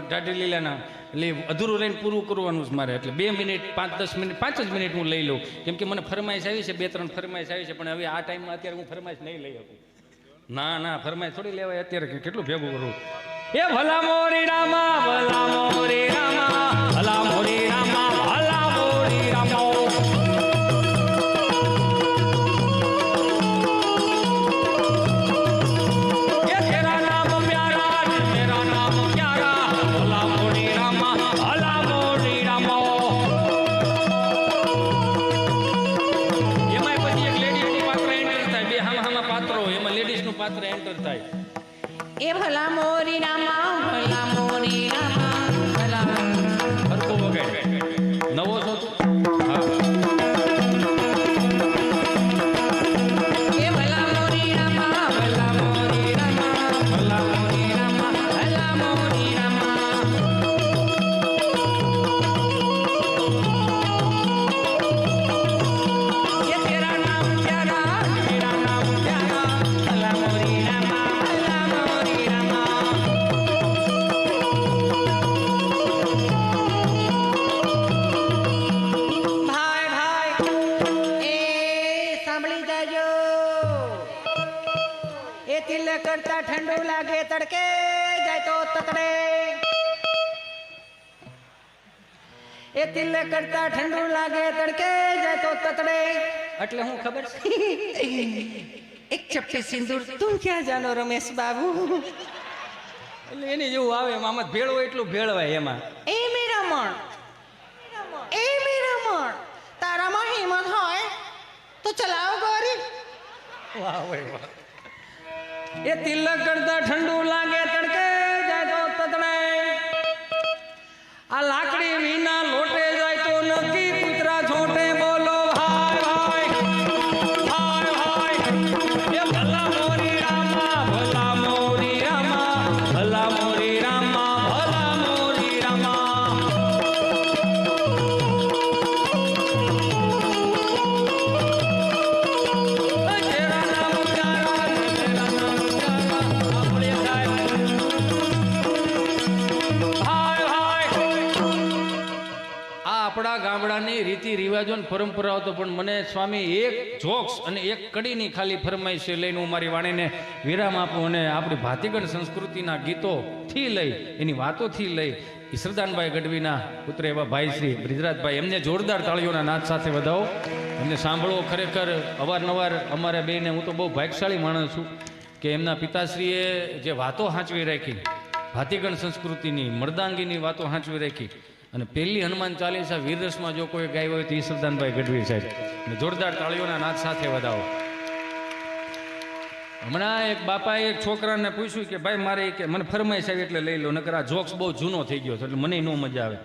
ઢાઢી લીલાના એટલે અધૂરું રહીને પૂરું કરવાનું છે મારે. એટલે 2 મિનિટ 5-10 મિનિટ 5 જ મિનિટ હું લઈ લઉં, કેમ કે મને ફરમાઈશ આવી છે, 2-3 ફરમાઈશ આવી છે. પણ હવે આ ટાઈમમાં અત્યારે હું ફરમાઈશ નહીં લઈ શકું. ના ફરમાઈશ થોડી લેવાય અત્યારે. કેટલું ભેગું કરું? એ ભલા મોરી રામા, ભલા મોરી રામા, ભલા મોરી રામા, ભલા મોરી રામા. પાત્ર એન્ટર થાય. એ ભલા મોરી રામા, ભલા મોરી રામા, ભલા હરકો વગાડ. નવો છો તું? હા. એ ભલા મોરી રામા, ભલા મોરી રામા, ભલા મોરી રામા, ભલા મોરી રામા. એ તેરા નામ પ્યારા, તેરા નામ પ્યારા, ભલા મોરી રામા, ભલા મોરી રામા. ભાઈ એ સાંભળી જાજો. એ તિલક કરતા ઠંડુ લાગે તડકે જાય તો તતડે. એ તિલક કરતા ઠંડુ લાગે તડકે જાય તો તતડે. એટલે હું ખબર છે? એક ચપટી સિંદૂર તું ક્યાં જાનો રમેશ બાબુ. એટલે એની જેવું આવે એમાં. આમાં ભેળવો એટલું ભેળવાય એમાં. એ મેરામણ, એ મેરામણ, તારામાં હિંમત હોય તો ચલાવ ગોરી. વાહ ભાઈ વાહ. એ તિલક કરતા ઠંડુ લાગે તડકે જાય તો તતડે, આ લાકડી વિના લોટે જાય તો નક્કી કૂતરા છોટે. બોલો ભાઈ ભાઈ ભાઈ ભાઈ. એ ભલા મોરી રામા ભલા મોરી રામા ભલા મોરી રામા ભલા મોરી રામા. તેરા નામ પ્યારા તેરા નામ પ્યારા આપણે ગાય. ભાઈ ભાઈ. આ આપણા ગામડાની રીતિ રિવાજો ને પરંપરાઓ તો પણ મને સ્વામી એક જોક્સ અને એક કડીની ખાલી ફરમાઈશ લઈને હું મારી વાણીને વિરામ આપું અને આપણી ભાતીગળ સંસ્કૃતિના ગીતોથી લઈ એની વાતોથી લઈ ઈશ્વરદાનભાઈ ગઢવીના પુત્ર એવા ભાઈ શ્રી બ્રિજરાજભાઈ એમને જોરદાર તાળીઓના નાદ સાથે વધાવો. એમને સાંભળવો ખરેખર અવારનવાર અમારા બેને, હું તો બહુ ભાગ્યશાળી માણસ છું કે એમના પિતાશ્રીએ જે વાતો સાચવી રાખી, ભાતીગણ સંસ્કૃતિની મર્દાંગીની વાતો સાચવી રાખી અને પહેલી હનુમાન ચાલીસા વીરરસમાં જો કોઈ ગાય હોય તો ઈશ્વરદાનભાઈ ગઢવી સાહેબ. અને જોરદાર તાળીઓના નાદ સાથે વધાવો. હમણાં એક બાપાએ એક છોકરાને પૂછ્યું કે ભાઈ મારે કે મને ફરમાઈશ આવી એટલે લઈ લો, નકર આ જોક્સ બહુ જૂનો થઈ ગયો છે એટલે મને ન મજા આવે.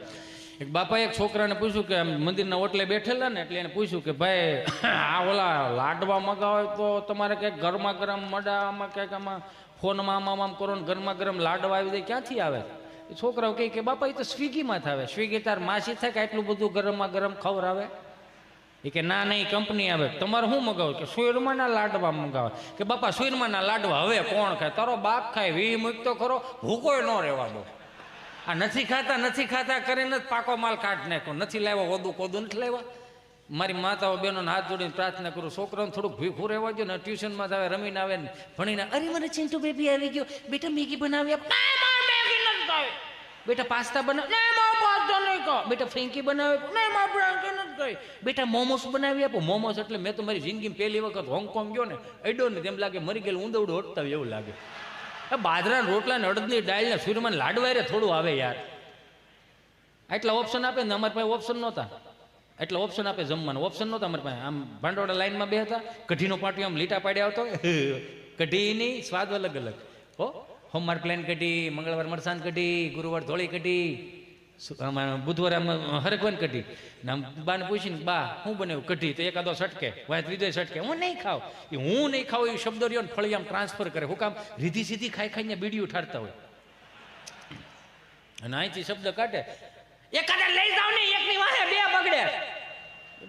એક બાપાએ એક છોકરાને પૂછ્યું કે આમ મંદિરના ઓટલે બેઠેલા ને એટલે એને પૂછ્યું કે ભાઈ આ ઓલા લાડવા મગાવે તો તમારે ક્યાંક ગરમા ગરમ મડામાં ક્યાંક આમાં ફોનમાં આમ કરો ને ગરમા ગરમ લાડવા આવી જાય ક્યાંથી આવે? એ છોકરાઓ કહે કે બાપા એ તો સ્વિગીમાં થાય. સ્વિગી તાર માસી થાય કે આટલું બધું ગરમમાં ગરમ ખવડાવે? એ કે ના નહીં કંપની આવે. તમારે શું મગાવો? કે સુરમાના લાડવા મગાવે. કે બાપા સુરમાના લાડવા હવે કોણ ખાય? તારો બાપ ખાય. વી મૂક તો ખરો, ભૂકોય ન રહેવા દો. આ નથી ખાતા કરીને જ પાકો માલ કાઢ નાખો. નથી લાવ્યા ઓદું કોદું નથી લાવ્યા. મારી માતાઓ બહેનોને હાથ જોડીને પ્રાર્થના કરું, છોકરાઓને થોડુંક ભીખું રહેવા દો ને. ટ્યુશનમાં આવે, રમીને આવે ને ભણીને, અરે મને ચિંટુ બેબી આવી ગયો, બેટા મેગી બનાવી આપ. બેટા પાસ્તા બનાવ, બેટા ફ્રેન્કી બનાવે, બેટા મોમોસ બનાવી આપો. મોમોસ એટલે મેં તો મારી જિંદગીમાં પહેલી વખત હોંગકોંગ ગયો ને, અડ્યો ને તેમ લાગે મરી ગયેલું ઊંધવડું હટતા એવું લાગે. બાજરાના રોટલા ને અડદની દાળ ને સૂર્યમાન લાડવારે થોડું આવે યાર. આટલા ઓપ્શન આપે ને અમારી પાસે ઓપ્શન નહોતા. એટલા ઓપ્શન આપે જમવાનું, ઓપ્શન નહોતા અમારી પાસે. આમ ભાંડોળા લાઈનમાં બે હતા, કઢીનો પાટિયો આમ લીટા પાડ્યા આવતો. કઢીની સ્વાદ અલગ અલગ હો. સોમવાર પ્લેન કઢી, મંગળવાર મરસાન કઢી, ગુરુવાર ધોળી કઢી, બુધવારે આમ હરગવન કઢી. ને આમ બાને પૂછીને બા હું બનાવ્યું? કઢી. તો એકાદો સટકે, વાય ત્રીજો સટકે. હું નહીં ખાવ. એ હું નહીં ખાવ એ શબ્દ રહ્યો ને ફળી આમ ટ્રાન્સફર કરે. હું કામ રીધી સીધી ખાઈ ખાઈને બીડીયું ઠારતા હોય અને અહીંથી શબ્દ કાઢે. એકાદા લઈ જાવ ને, એકની વાહે બે બગડે.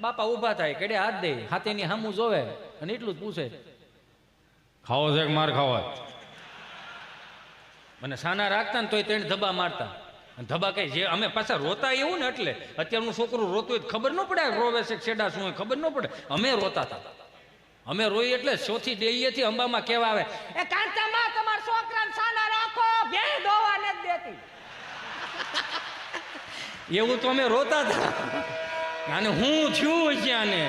બાપા ઊભા થાય, કેડે હાથ દે, હાથેની હામું જોવે અને એટલું જ પૂછે, ખાવો છે કે માર ખાવા? મને સાના રાખતા ને તોય તેને ધબા મારતા. ધબા કઈ જે અમે પાછા રોતા એવું ને, એટલે અત્યારનું છોકરું રોતું હોય ખબર ન પડે રોવે છે છેડા શું હોય ખબર ન પડે. અમે રોતા હતા. અમે રોઈ એટલે ચોથી ડેલીએથી અંબામાં કેવા આવે, એ કાંતામાં તમારા છોકરાને સાના રાખો, બે દોવા નથી દેતી. એવું તો અમે રોતા હતા. અને હું થયું છે આને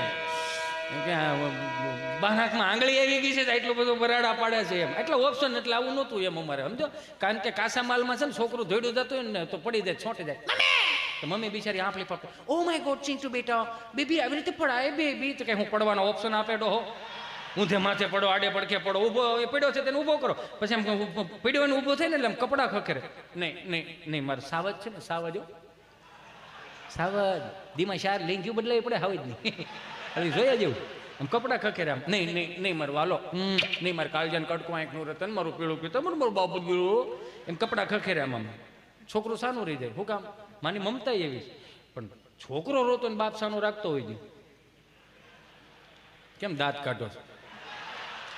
બાનાકમાં આંગળી આવી ગઈ છે એટલું બધું બરાડા પાડે છે એમ. એટલે ઓપ્શન એટલે આવું નહોતું એમ અમારે, સમજો. કારણ કે કાસા માલમાં છે ને છોકરું ધોડ્યું જતું હોય ને તો પડી જાય, છોટી જાય. તો મમ્મી બિચારી આંપલી પકડે, ઓ માય ગોડ ચિંટુ બેટા બેબી આવી રીતે પડાય બેબી. તો કે હું પડવાનો ઓપ્શન આપે ડોહો, ઊંધે માથે પડો, આડે પડખે પડો, ઊભો એ પડ્યો છે તેને ઊભો કરો. પછી એમ પડ્યો ને ઊભો થાય ને એટલે એમ કપડાં ખખેરે. નહીં મારે સાવજ છે ને, સાવજ દીમાં શાર લઈને ગયું બદલાવી પડે, હાવ જ નહીં જોયા જેવું. આમ કપડાં ખખેરે આમ, નહીં મારું વાલો, નહીં મારે કાળજાને કડકું આંખનું રતન, મારું પીળું પીતો, મારું બાપુ ગયું એમ કપડાં ખખેરે આમ. છોકરું સાનું રહી જાય. હું કામ? માની મમતા એવી. પણ છોકરો રોતો ને બાપ સાનું રાખતો હોય છે. કેમ દાંત કાઢો છો?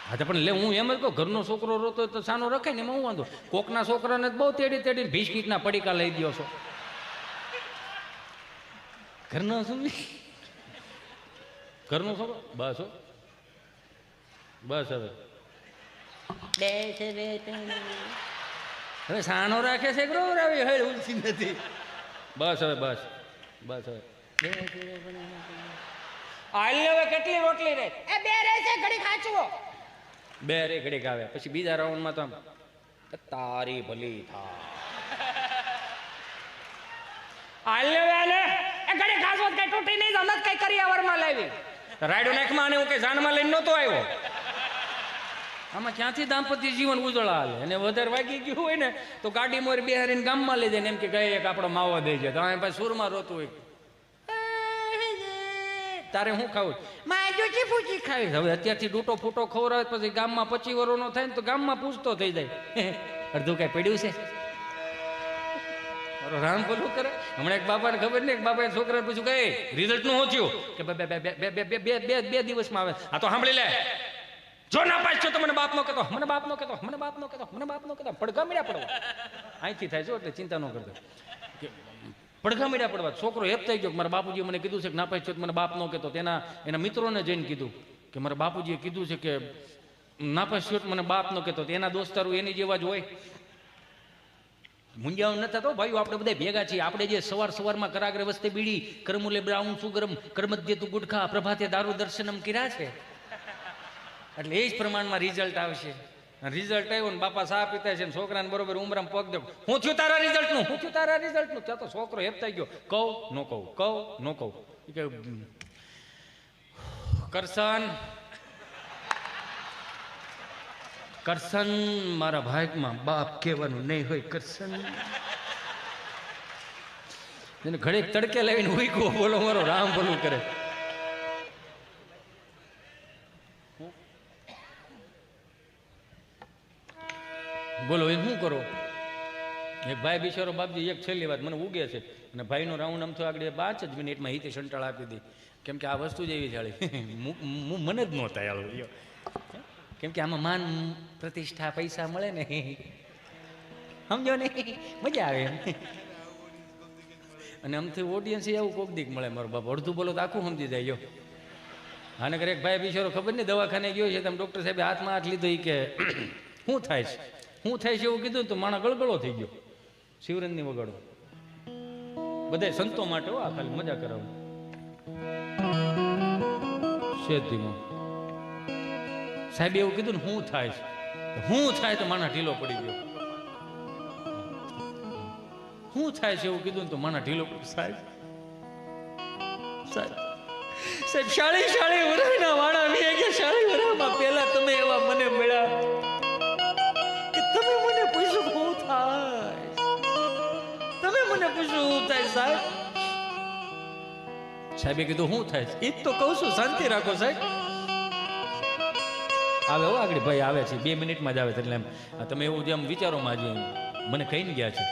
હા તો પણ લે, હું એમ જ કહું, ઘરનો છોકરો રોતો હોય તો સાનો રખાય ને, એમાં હું વાંધો? કોકના છોકરાને બહુ તેડીને ભીસ્કીટના પડીકા લઈ દો છો. ઘરનો શું? ઘરનો છોકરો બસ બસ. હવે સાનો રાખે છે ઉલસી નથી. બસ હવે બસ હવે કેટલી રોટલી રે? બે રે છે ઘડી ખાચવો, બે રે ઘડી ખાવે. પછી બીજા રાઉન્ડમાં તો તારી ભલી થા ઘડી ખાસો કઈ તૂટી નહીં જાવ, કઈ કરિયાવરમાં લાવી રાયડો નાખમાં, અને હું કઈ જાનમાં લઈને નહોતો આવ્યો. આમાં ક્યાંથી દાંપત્ય જીવન ઉજળા હાલે? અને વધારે વાગી ગયું હોય ને તો ગાડી મોર બેહારીને ગામમાં લઈ જાય ને એમ કે એક આપણો માવો દઈ જાય તો આ પાસે સુરમાં રોતું હોય, તારે શું ખાવું? માજુચી પૂછી ખાવી. હવે અત્યારથી ડૂટો ફૂટો ખવડાવે પછી ગામમાં 25 વર્ષનો થાય ને તો ગામમાં પૂછતો થઈ જાય, અડધું કઈ પડ્યું છે? રામ બોલું કરે. હમણાં એક બાપાને ખબર નહીં, એક બાપાએ છોકરાને પૂછ્યું કે રિઝલ્ટ નું શું થયું? કે બે દિવસમાં આવે. આ તો સાંભળી લે, જો ના પાસ છો તો મને બાપ નો કહેતો, મને બાપ નો કહેતો, મને બાપ નો કહેતો, મને બાપ નો કહેતો. પડઘા મીડા પડવા અહીંથી થાય છો એટલે ચિંતા ન કરતો. પડઘા મીડા પડવા છોકરો હેપ થઈ ગયો, મારા બાપુજીએ મને કીધું છે કે ના પાસ છો તો મને બાપ નો કહેતો. એના મિત્રોને જઈને કીધું કે મારા બાપુજીએ કીધું છે કે ના પાસ છો તો મને બાપ નો કહેતો. એના દોસ્તારો એની જેવા જ હોય. મુંજાવ નતા તો ભાઈઓ, આપણે બધા ભેગા છીએ. આપણે જે સવારમાં કરાગ્રે વસ્તે બીડી, કરમુલે બ્રાઉન સુગરમ, કરમધ્ય તું ગુટખા, પ્રભાતે દારૂ દર્શનમ કર્યા છે. એટલે એ જ પ્રમાણમાં રિઝલ્ટ આવશે. રિઝલ્ટ આવ્યું ને બાપા સા પીતા છે ને છોકરાને બરોબર ઉમરામાં પગ દે, હું થયું તારા રિઝલ્ટનું, હું થયું તારા રિઝલ્ટનું. ત્યાં તો છોકરો હેપતાઈ ગયો, કહું નો કહું, કહું નો કહું. કે કરશન મારા ભાગમાં બાપ કહેવાનું નહીં હોય. કરશન એને ઘડીક તડકે લાવીને ઉઈકો બોલો મારો રામ ભલું કરે. બોલો એ શું કરો? એક ભાઈ બિચારો બાપજી એક છેલ્લી વાત મને ઉગે છે અને ભાઈનો રાઉન્ડ આમ તો આગળ 5 જ મિનિટમાં હિતે સંટાળ આપી દે. કેમ કે આ વસ્તુ જ એવી ચાલી મને જ નહોતા યાર. કેમ કે આમાં માન પ્રતિષ્ઠા પૈસા મળે ને, સમજો ને, મજા આવે એમ. અને આમથી ઓડિયન્સ એવું કોક દીક મળે. મારો બાપ અડધું બોલો તો આખું સમજી જાય. આને કરે એક ભાઈ બિચારો ખબર નહીં દવાખાને ગયો છે, તમે ડૉક્ટર સાહેબે હાથમાં હાથ લીધો. એ કે શું થાય છે, શું થાય છે એવું કીધું તો માણસ ગળગળો થઈ ગયો. શિવરંજની વગાડો બધા સંતો માટે હો, આ ખાલી મજા કરાવો. શેતીમાં સાહેબ એવું કીધું ને શું થાય છે, શું થાય તો માણસ ઢીલો પડી ગયો. શું થાય છે એવું કીધું ને તો માણસ ઢીલો પડી. સાહેબ સાહેબ સાહેબ 40 વર્ષના વાળા વી કે 40 વર્ષમાં પહેલા તમે એવા મને મળ્યા કે તમે મને પૂછ્યું શું થાય, તમે મને પૂછ્યું શું થાય. સાહેબ સાહેબે કીધું શું થાય? એ તો કહું છું, શાંતિ રાખો સાહેબ. આવે હો આગળ ભાઈ આવે છે, 2 મિનિટમાં જ આવે છે. એટલે એમ તમે એવું જેમ વિચારોમાં જ મને કહીને ગયા છે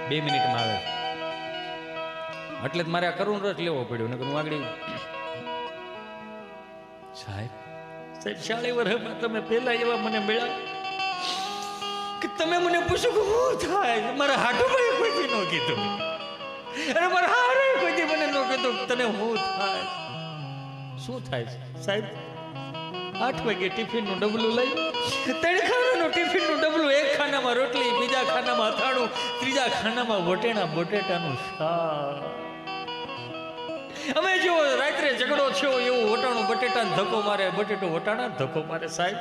2 મિનિટમાં આવે છે. એટલે જ મારે આ કરુણ રસ લેવો પડ્યો. નકર હું આગળ સાહેબ 40 વર્ષમાં તમે પહેલા એવા મને મળ્યા કે તમે મને પૂછ્યું કે શું થાય. મારા હાટુભાઈ કોઈથી ન કીધું, અરે મારા હારે કોઈથી મને ન કીધું તને શું થાય. શું થાય સાહેબ? 8 વાગે ટિફિનનું ડબલું લઈ, 3 ખાનાનું ટિફિનનું ડબલું, 1 ખાનામાં રોટલી, બીજા ખાનામાં અથાણું, ત્રીજા ખાનામાં બટેટાનું શાક. અમે જો રાત્રે ઝઘડો થયો એવું વટાણું બટેટાને ધક્કો મારે, બટેટો વટાણા ધક્કો મારે. સાહેબ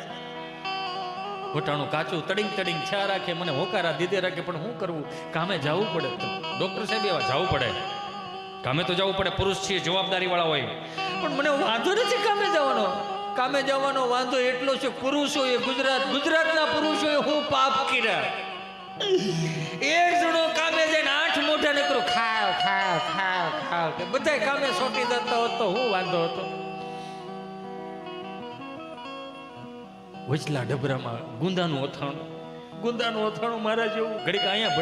વટાણું કાચું તડીંગ છા રાખે, મને હોકારા દીધે રાખે. પણ શું કરવું, કામે જવું પડે. ડોક્ટર સાહેબ એવા જવું પડે, કામે તો જવું પડે. પુરુષ છીએ, જવાબદારી વાળા હોય. પણ મને વાંધો નથી કામે જવાનો. કામે જવાનો વાંધો એટલો છે, પુરુષોએ ગુજરાતના પુરુષોએ હું પાપ કર્યા. એક જણો કામે જઈને 8 મોઢા નીકળો ખાવ કે બધા કામે સોટી જતા હોત તો હું વાંધો હતો. વચલા ડબરામાં ગુંદાનું અથાણું મારા જેવું ઘડીક અહીંયા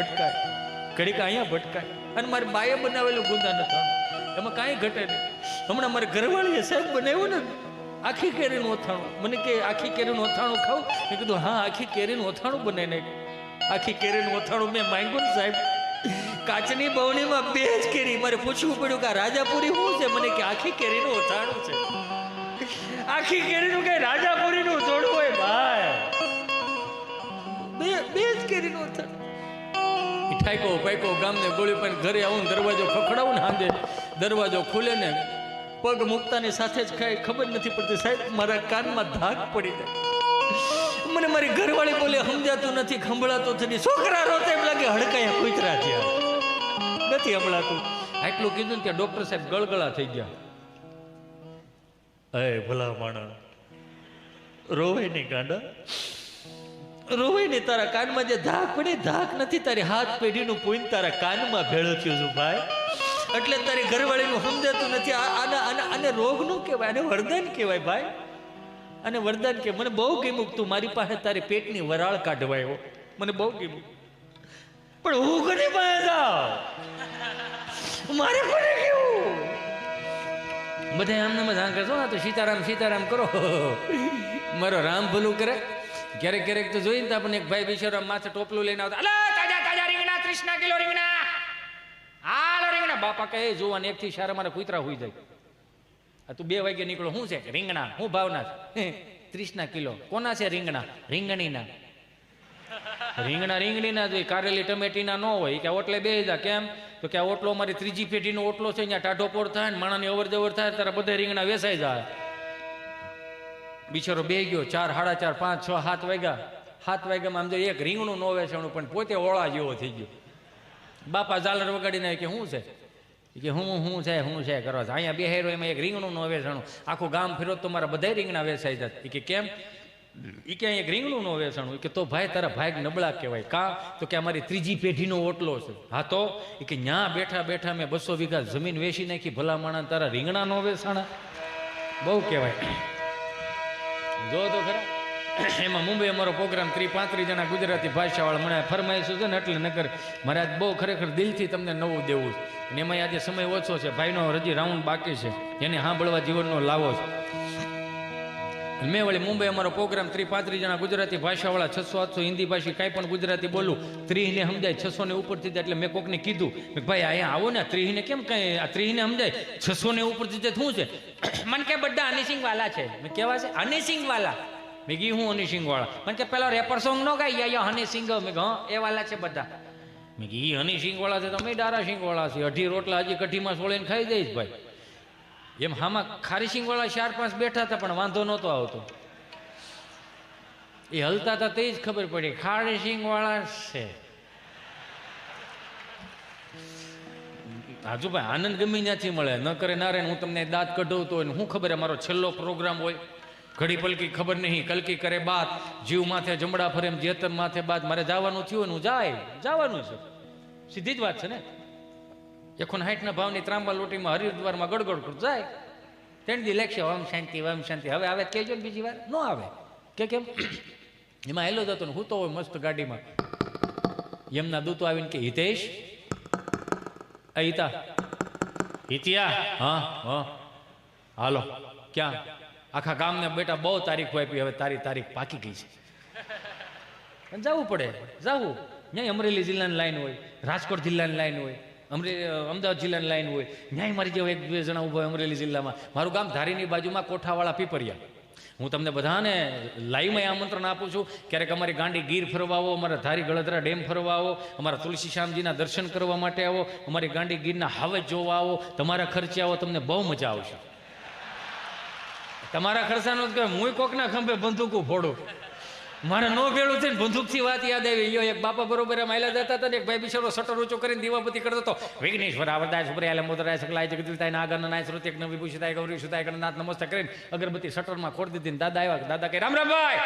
ભટકાય. અને મારી બાએ બનાવેલું ગુંદાનું અથાણું, એમાં કાંઈ ઘટે નહીં. હમણાં મારે ઘરવાળીએ સાહેબ બનાવ્યું ને આખી કેરીનું અથાણું. મને કે આખી કેરીનું અથાણું ખાવ? મેં કીધું હા, આખી કેરીનું અથાણું બનાવી નાખ. આખી કેરીનું અથાણું મેં માંગ્યું ને સાહેબ, કાચની બવણીમાં 2 જ કેરી. મારે પૂછવું પડ્યું કે રાજાપુરી શું છે? મને કે આખી કેરીનું અથાણું છે. આખી કેરીનું કઈ રાજાપુરીનું જોડવું હોય ભાઈ? 2 જ કેરીનું અથાણું. ઠાઈકો પાઈકો ગામને ગોળી પાઈને ઘરે આવું, દરવાજો ખખડાવું ને હાંજે દરવાજો ખુલે ને પગ મૂકતાની સાથે જ ખાય. ખબર નથી પડતી સાહેબ, મારા કાનમાં ધાક પડી જાય. મને મારી ઘરવાળી બોલે સમજાતું નથી, સંભળાતું નથી. છોકરા રોતે એમ લાગે હડકાયા કૂતરા થયા, નથી સંભળાતું. આટલું કીધું ને ત્યાં ડોક્ટર સાહેબ ગળગળા થઈ ગયા. અય ભલા માણસ, રોવાય નહીં ગાંડા, રોવાય નહીં. તારા કાનમાં જે ધાક પડી, ધાક નથી, તારી હાથ પેઢીનું પૂન તારા કાનમાં ભેળો થયું છું ભાઈ. એટલે તારી ઘરવાળીનું સમજાતું નથી. આને રોગ નું કહેવાય, આને વરદાન કહેવાય ભાઈ. અને વરદાન કે મને બહુ ગમ્યું તું મારી પાસે તારી પેટની વરાળ કાઢવા આવ્યો, મને બહુ ગમ્યું. પણ હું કોની પાસે જાઉં, મારે કોને કેવું? બધા આમને મજા કરશો ને તો સીતારામ સીતારામ કરો, મારો રામ ભલું કરે. ક્યારેક ક્યારેક તો જોઈને તો આપણને એક ભાઈ બિચારો માથે ટોપલું લઈને આવતા, અલા તાજા તાજા રીંગણા 30 કિલો રીંગણા, હાલો રીંગણા. બાપા કહે જોવાને એકથી સારા મારા કૂતરા હોઈ જાય. આ તું 2 વાગે નીકળો, શું છે રીંગણા, શું ભાવના છે? 30 કિલો. કોના છે રીંગણા? રીંગણીના. રીંગણા રીંગણીના જોઈએ, કારેલી ટમેટીના ન હોય. કે ઓટલે બે જા. કેમ? તો કે આ ઓટલો અમારી 3જી પેઢીનો ઓટલો છે, અહીંયા ટાઢો પોર થાય ને માણાની અવર જવર થાય ત્યારે બધા રીંગણા વેસાઈ જાય. બિચારો બે ગયો 4, 4:30, 5, 6, 7 વાગ્યા. 7 વાગ્યામાં આમ જો એક રીંગણું ન વેચાણું, પણ પોતે ઓળા જેવો થઈ ગયો. બાપા ઝાલર વગાડીને કે શું છે? કે હું છે કરવા છે અહીંયા બેહેરો, એમાં એક રીંગણું ન વેચાણું. આખું ગામ ફેરો તો મારા બધા રીંગણા વેચાઈ જાય. કે કેમ? એ કે એક રીંગણું ન વેચાણું. કે તો ભાઈ તારા ભાઈ નબળા કહેવાય. કા? તો કે અમારી 3જી પેઢીનો ઓટલો છે. હા તો કે ન્યા બેઠા બેઠા મેં 200 વીઘા જમીન વેચી નાખી, ભલા માણા તારા રીંગણા ન વેચાણા? બહુ કહેવાય. જો તો ખરા. એમાં મુંબઈ અમારો પ્રોગ્રામ 30-35 જણા ગુજરાતી ભાષાવાળા મને ફરમાઈશું છે ને, એટલે નકર મારે આજ બહુ ખરેખર દિલથી તમને નવું દેવું છે. અને એમાં આજે સમય ઓછો છે, ભાઈનો હજી રાઉન્ડ બાકી છે, એને સાંભળવા જીવનનો લાવો છે. મેં વળી મુંબઈ અમારો પ્રોગ્રામ 30-35 જણા ગુજરાતી ભાષાવાળા, 600-800 હિન્દી ભાષી કાંઈ પણ ગુજરાતી બોલું, 30 ને સમજાય, 600 ને ઉપરથી જાય. એટલે મેં કોકને કીધું ભાઈ અહીંયા આવો ને, 30 ને કેમ કઈ, આ 30 ને સમજાય, 600 ને ઉપરથી જાય શું છે? મને કે બધા હનીસિંગ વાલા છે. મેં કેવા છે? હનીસિંગ વાલા. મેં કી હું હનીસિંગ વાળા? મને કે પેલો રેપર સોંગ નો ગાય હનીસિંગ. મેં હા એ વાલા છે બધા. મેં કી હનીસિંગ વાળા છે, તમે ડારા સિંગ વાળા છે. 18 રોટલા હજી કઢીમાં સોળીને ખાઈ જઈશ ભાઈ. એમ હામાં ખારી સિંગ વાળા 4-5 બેઠા હતા, પણ વાંધો નહોતો આવતો. એ હલતા હતા તે જ ખબર પડી ખારી સિંગ વાળા છે. હાજુ ભાઈ આનંદ ગમી ત્યાંથી મળે, ન કરે ના રે. હું તમને દાંત કઢાવતો હોય ને હું ખબર મારો છેલ્લો પ્રોગ્રામ હોય, ઘડી પલકી ખબર નહીં, કલકી કરે બાત, જીવ માથે જમડા ફરે એમ જેતન માથે બાત. મારે જવાનું થયું ને હું જવાનું છે, સીધી જ વાત છે ને. 160 ભાવની ત્રાંબા લોટીમાં હરિદ્વારમાં ગડગડ કર જાય. 3 દી લેખશે ઓમ શાંતિ ઓમ શાંતિ. હવે આવે કહેજો ને બીજી વાર ન આવે. કે કેમ? એમાં હેલો જતો ને હું તો હોય મસ્ત ગાડીમાં. એમના દૂતો આવીને કે હિતેશ, હિતા હિતિયા, હા હા હાલો. ક્યાં? આખા ગામને બેટા બહુ તારીખો આપી, હવે તારી તારીખ પાકી ગઈ છે. જવું પડે, જવું. ત્યાં અમરેલી જિલ્લાની લાઈન હોય, રાજકોટ જિલ્લાની લાઈન હોય, અમદાવાદ જિલ્લાની લાઈન હોય. ન્યાય મારી જેવા 1-2 જણા ઊભા હોય અમરેલી જિલ્લામાં. મારું ગામ ધારીની બાજુમાં કોઠાવાળા પીપરિયા. હું તમને બધાને લાઈવમાં આમંત્રણ આપું છું. ક્યારેક અમારી ગાંડી ગીર ફરવા આવો, અમારા ધારી ગળધરા ડેમ ફરવા આવો, અમારા તુલસી શ્યામજીના દર્શન કરવા માટે આવો, અમારી ગાંડી ગીરના હાવજ જોવા આવો, તમારા ખર્ચે આવો, તમને બહુ મજા આવશે. તમારા ખર્ચાનો જ કહે, હું કોકના ખંભે બંદૂકો ફોડું. મારે નો ભેળું થઈને બંદૂકથી વાત યાદ આવી. યો એક બાપા બરોબર માયલા જતા હતા ને એક ભાઈ બિચારો શટર ઊંચો કરીને દીવાબત્તી કરતો હતો. વિઘ્નેશ્વર આવરદાય સુપ્રિયાલે મોદરાય સકલાય જગદીતાય નાગન નાય શ્રુતિ એક નવી પૂછતાય ગૌરી સુતાય ગણનાથ નમસ્તે કરીને અગરબત્તી શટરમાં ખોડી દીધી. દાદા આવ્યા. દાદા કહે રામ રામ ભાઈ.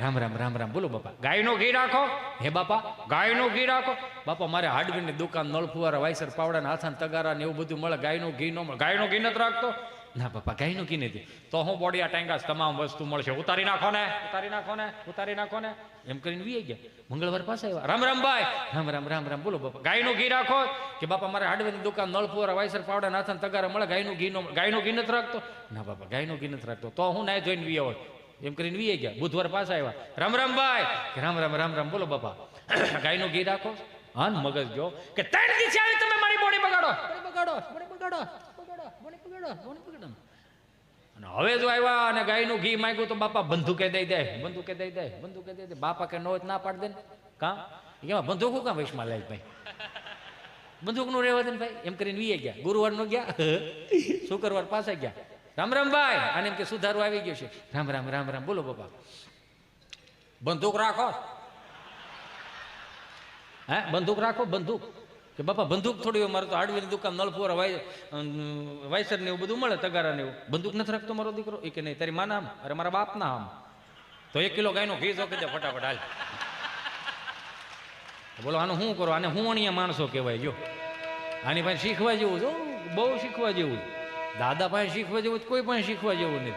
રામ રામ રામ રામ. બોલો બાપા. ગાયનો ઘી રાખો. હે બાપા ગાયનો ઘી રાખો. બાપા મારે હાર્ડવેરની દુકાન, નળ ફુવારા, વાયસર, પાવડા, હાથાન તગારા ને એવું બધું મળે. ગાયનું ઘી ન મળે. ગાયનું ઘી નથી રાખતો? ના બાપા ગાયનું ઘી નથી. તો હું બોડિયા ટાંગાસ તમામ વસ્તુ મળશે. ઉતારી નાખો ને, ઉતારી નાખો ને, ઉતારી નાખો ને. એમ કરીને વી ગયા. મંગળવાર પાસે આવ્યા. રામ રામ ભાઈ. રામ રામ રામ રામ. બોલો બાપા. ગાયનું ઘી રાખો. કે બાપા મારે હાર્ડવેરની દુકાન, નળ ફુવારા, વાયસર, પાવડા, નાથન તગારા મળે. ગાયનું ઘી નો મળે. ગાયનું ઘી નથી રાખતો? ના બાપા ગાયનું ઘી નથી રાખતો. તો હું ના જોઈને વી હોય. એમ કરીને વી ગયા. બુધવાર પાસે આવ્યા. રામ રામ ભાઈ. રામ રામ રામ રામ. બોલો બાપા. ગાયનું ઘી રાખો. હા મગજ જો કે 3 દિવસ આવી તમે મારી બોડી બગાડો, બગાડો, બોડી બગાડો, બગાડો, બોડી બગાડો, બોડી બગાડો. અને હવે જો આવ્યા અને ગાયનું ઘી માંગ્યું તો બાપા બંદૂકે દઈ દે, બંદૂકે દઈ દે, બંદૂકે દઈ દે. બાપા કે નો ના પાડ દે ને. કાં એમાં બંદૂક કાં વૈશમાં લાય ભાઈ? બંદૂક નું રહેવા દે ને ભાઈ. એમ કરીને વીએ ગયા. ગુરુવાર નો ગયા, શુક્રવાર પાસે ગયા. રામ રામ ભાઈ. અને એમ કે સુધારો આવી ગયો છે. રામ રામ રામ રામ. બોલો બાપા. બંદૂક રાખો. હે બંદૂક રાખો. બંદૂક કે બાપા બંદૂક થોડી હોય. મારે તો હાર્ડવેરની દુકાન, નળ ફુવારા, વાયસર ને એવું બધું મળે, તગારા ને એવું. બંદૂક નથી રાખતો મારો દીકરો? એ કે નહીં. તારી માના આમ? અરે મારા બાપના આમ. તો 1 કિલો ગાયનો ઘી જો કીધે ફટાફટ હાલ. બોલો આનું શું કરો? આને હુંવણીયા માણસો કહેવાય. જો આની પાસે શીખવા જેવું જો, બહુ શીખવા જેવું. દાદા પાસે શીખવા જેવું કોઈ પણ શીખવા જેવું નથી.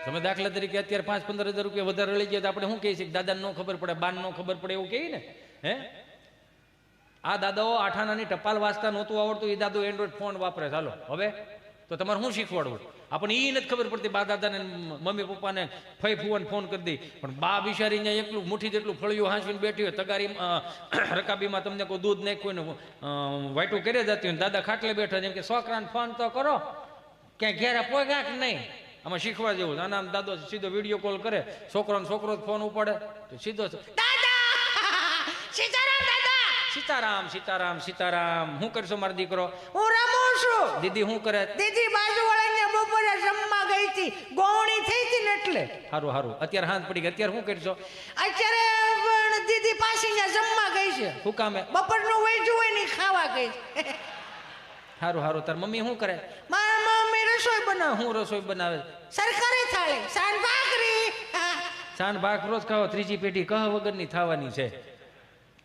તમે દાખલા તરીકે અત્યારે 5-15 હજાર રૂપિયા વધારે લઈ ગયા તો આપણે શું કહીએ છીએ? દાદાને ન ખબર પડે, બાને ન ખબર પડે એવું કહીએ ને. હે, આ દાદાઓ 8 આનાની ટપાલ વાંચતા નહોતું આવડતું, એ દાદો એન્ડ્રોઈડ ફોન વાપરે. ચાલો હવે તો તમારે શું શીખવાડવું? આપણને એ નથી ખબર પડતી. બા દાદાને, મમ્મી પપ્પાને, ફઈ ફુવાને ફોન કરી દઈ, પણ બા બિચારી અહીંયા એકલું મુઠ્ઠી જેટલું ફળિયું હાંસવીને બેઠી હોય, તગારી રકાબીમાં તમને કોઈ દૂધ નાખ્યું ને વાઈટું કરી જતી હોય, દાદા ખાટલે બેઠા જેમ કે છોકરાને ફોન તો કરો, ક્યાંય ઘેરા પોગ્યા કે નહીં. આમાં શીખવા જેવું. આના દાદો સીધો વિડીયો કોલ કરે, છોકરો ફોન ઉપાડે તો સીધો સીતારામ સીતારામ સીતારામ. શું કરશો મારો દીકરો? હું રમું છું. દીદી શું કરે? દીદી બાજુવાળાને બપોરે જમવા ગઈ હતી, ગોવણી થઈ હતી ને એટલે. સારું સારું. અત્યારે હાથ પડી ગઈ, અત્યારે શું કરશો? અત્યારે પણ દીદી પાછી ત્યાં જમવા ગઈ છે. શું કામે? બપોરનું વૈજું હોય ને ઈ ખાવા ગઈ છે. સારું સારું. તાર મમ્મી શું કરે? મારા મમ્મી રસોઈ બનાવે. હું રસોઈ બનાવે? સરકારી થાળી, સાંજ ભાખરી. સાંજ ભાખ રોજ ખાઓ, ત્રીજી પેઢી કહ વગરની થવાની છે.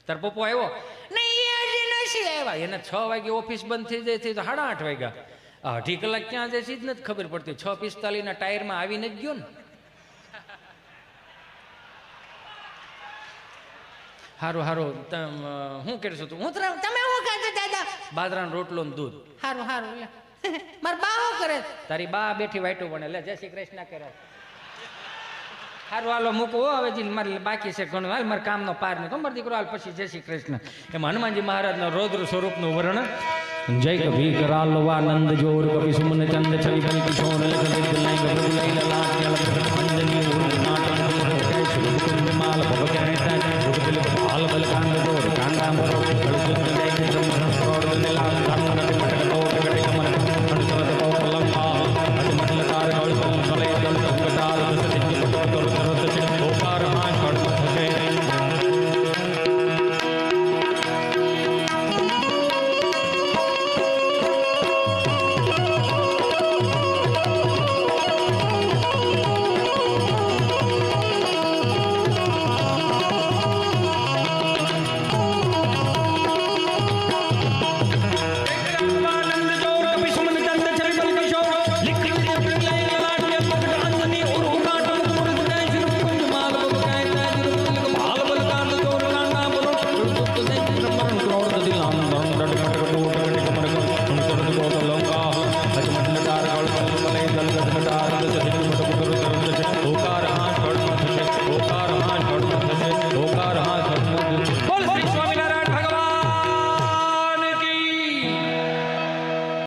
તાર પપ્પો આવ્યો? નહીં, એ હજી નથી આવ્યા. એને 6 વાગે ઓફિસ બંધ થઈ જાય છે તો 8:30 વાગ્યા. 2.5 કલાક ક્યાં જાય છે જ નથી ખબર પડતી. 6:45 ના ટાયરમાં આવીને જ ગયો ને. હારું હારું. શું કરશો તું? તમે શું ખાધું દાદા? બાજરાનો રોટલો ને દૂધ. હારું હારું. મારા બા શું કરે? તારી બા બેઠી વાઈટું ભણે. લે જય શ્રી કૃષ્ણ કરે. હારું હાલો મૂકવો હવે જી, મારે બાકી છે ઘણું. હાલ મારે કામનો પાર નહીં. મારો દીકરો હાલ પછી જય શ્રી કૃષ્ણ. એમાં હનુમાનજી મહારાજના રૌદ્ર સ્વરૂપનું વર્ણન. જય કભી કરાલ નંદ જોર કભી સુમન ચંદ છલી બની કિશોર લખ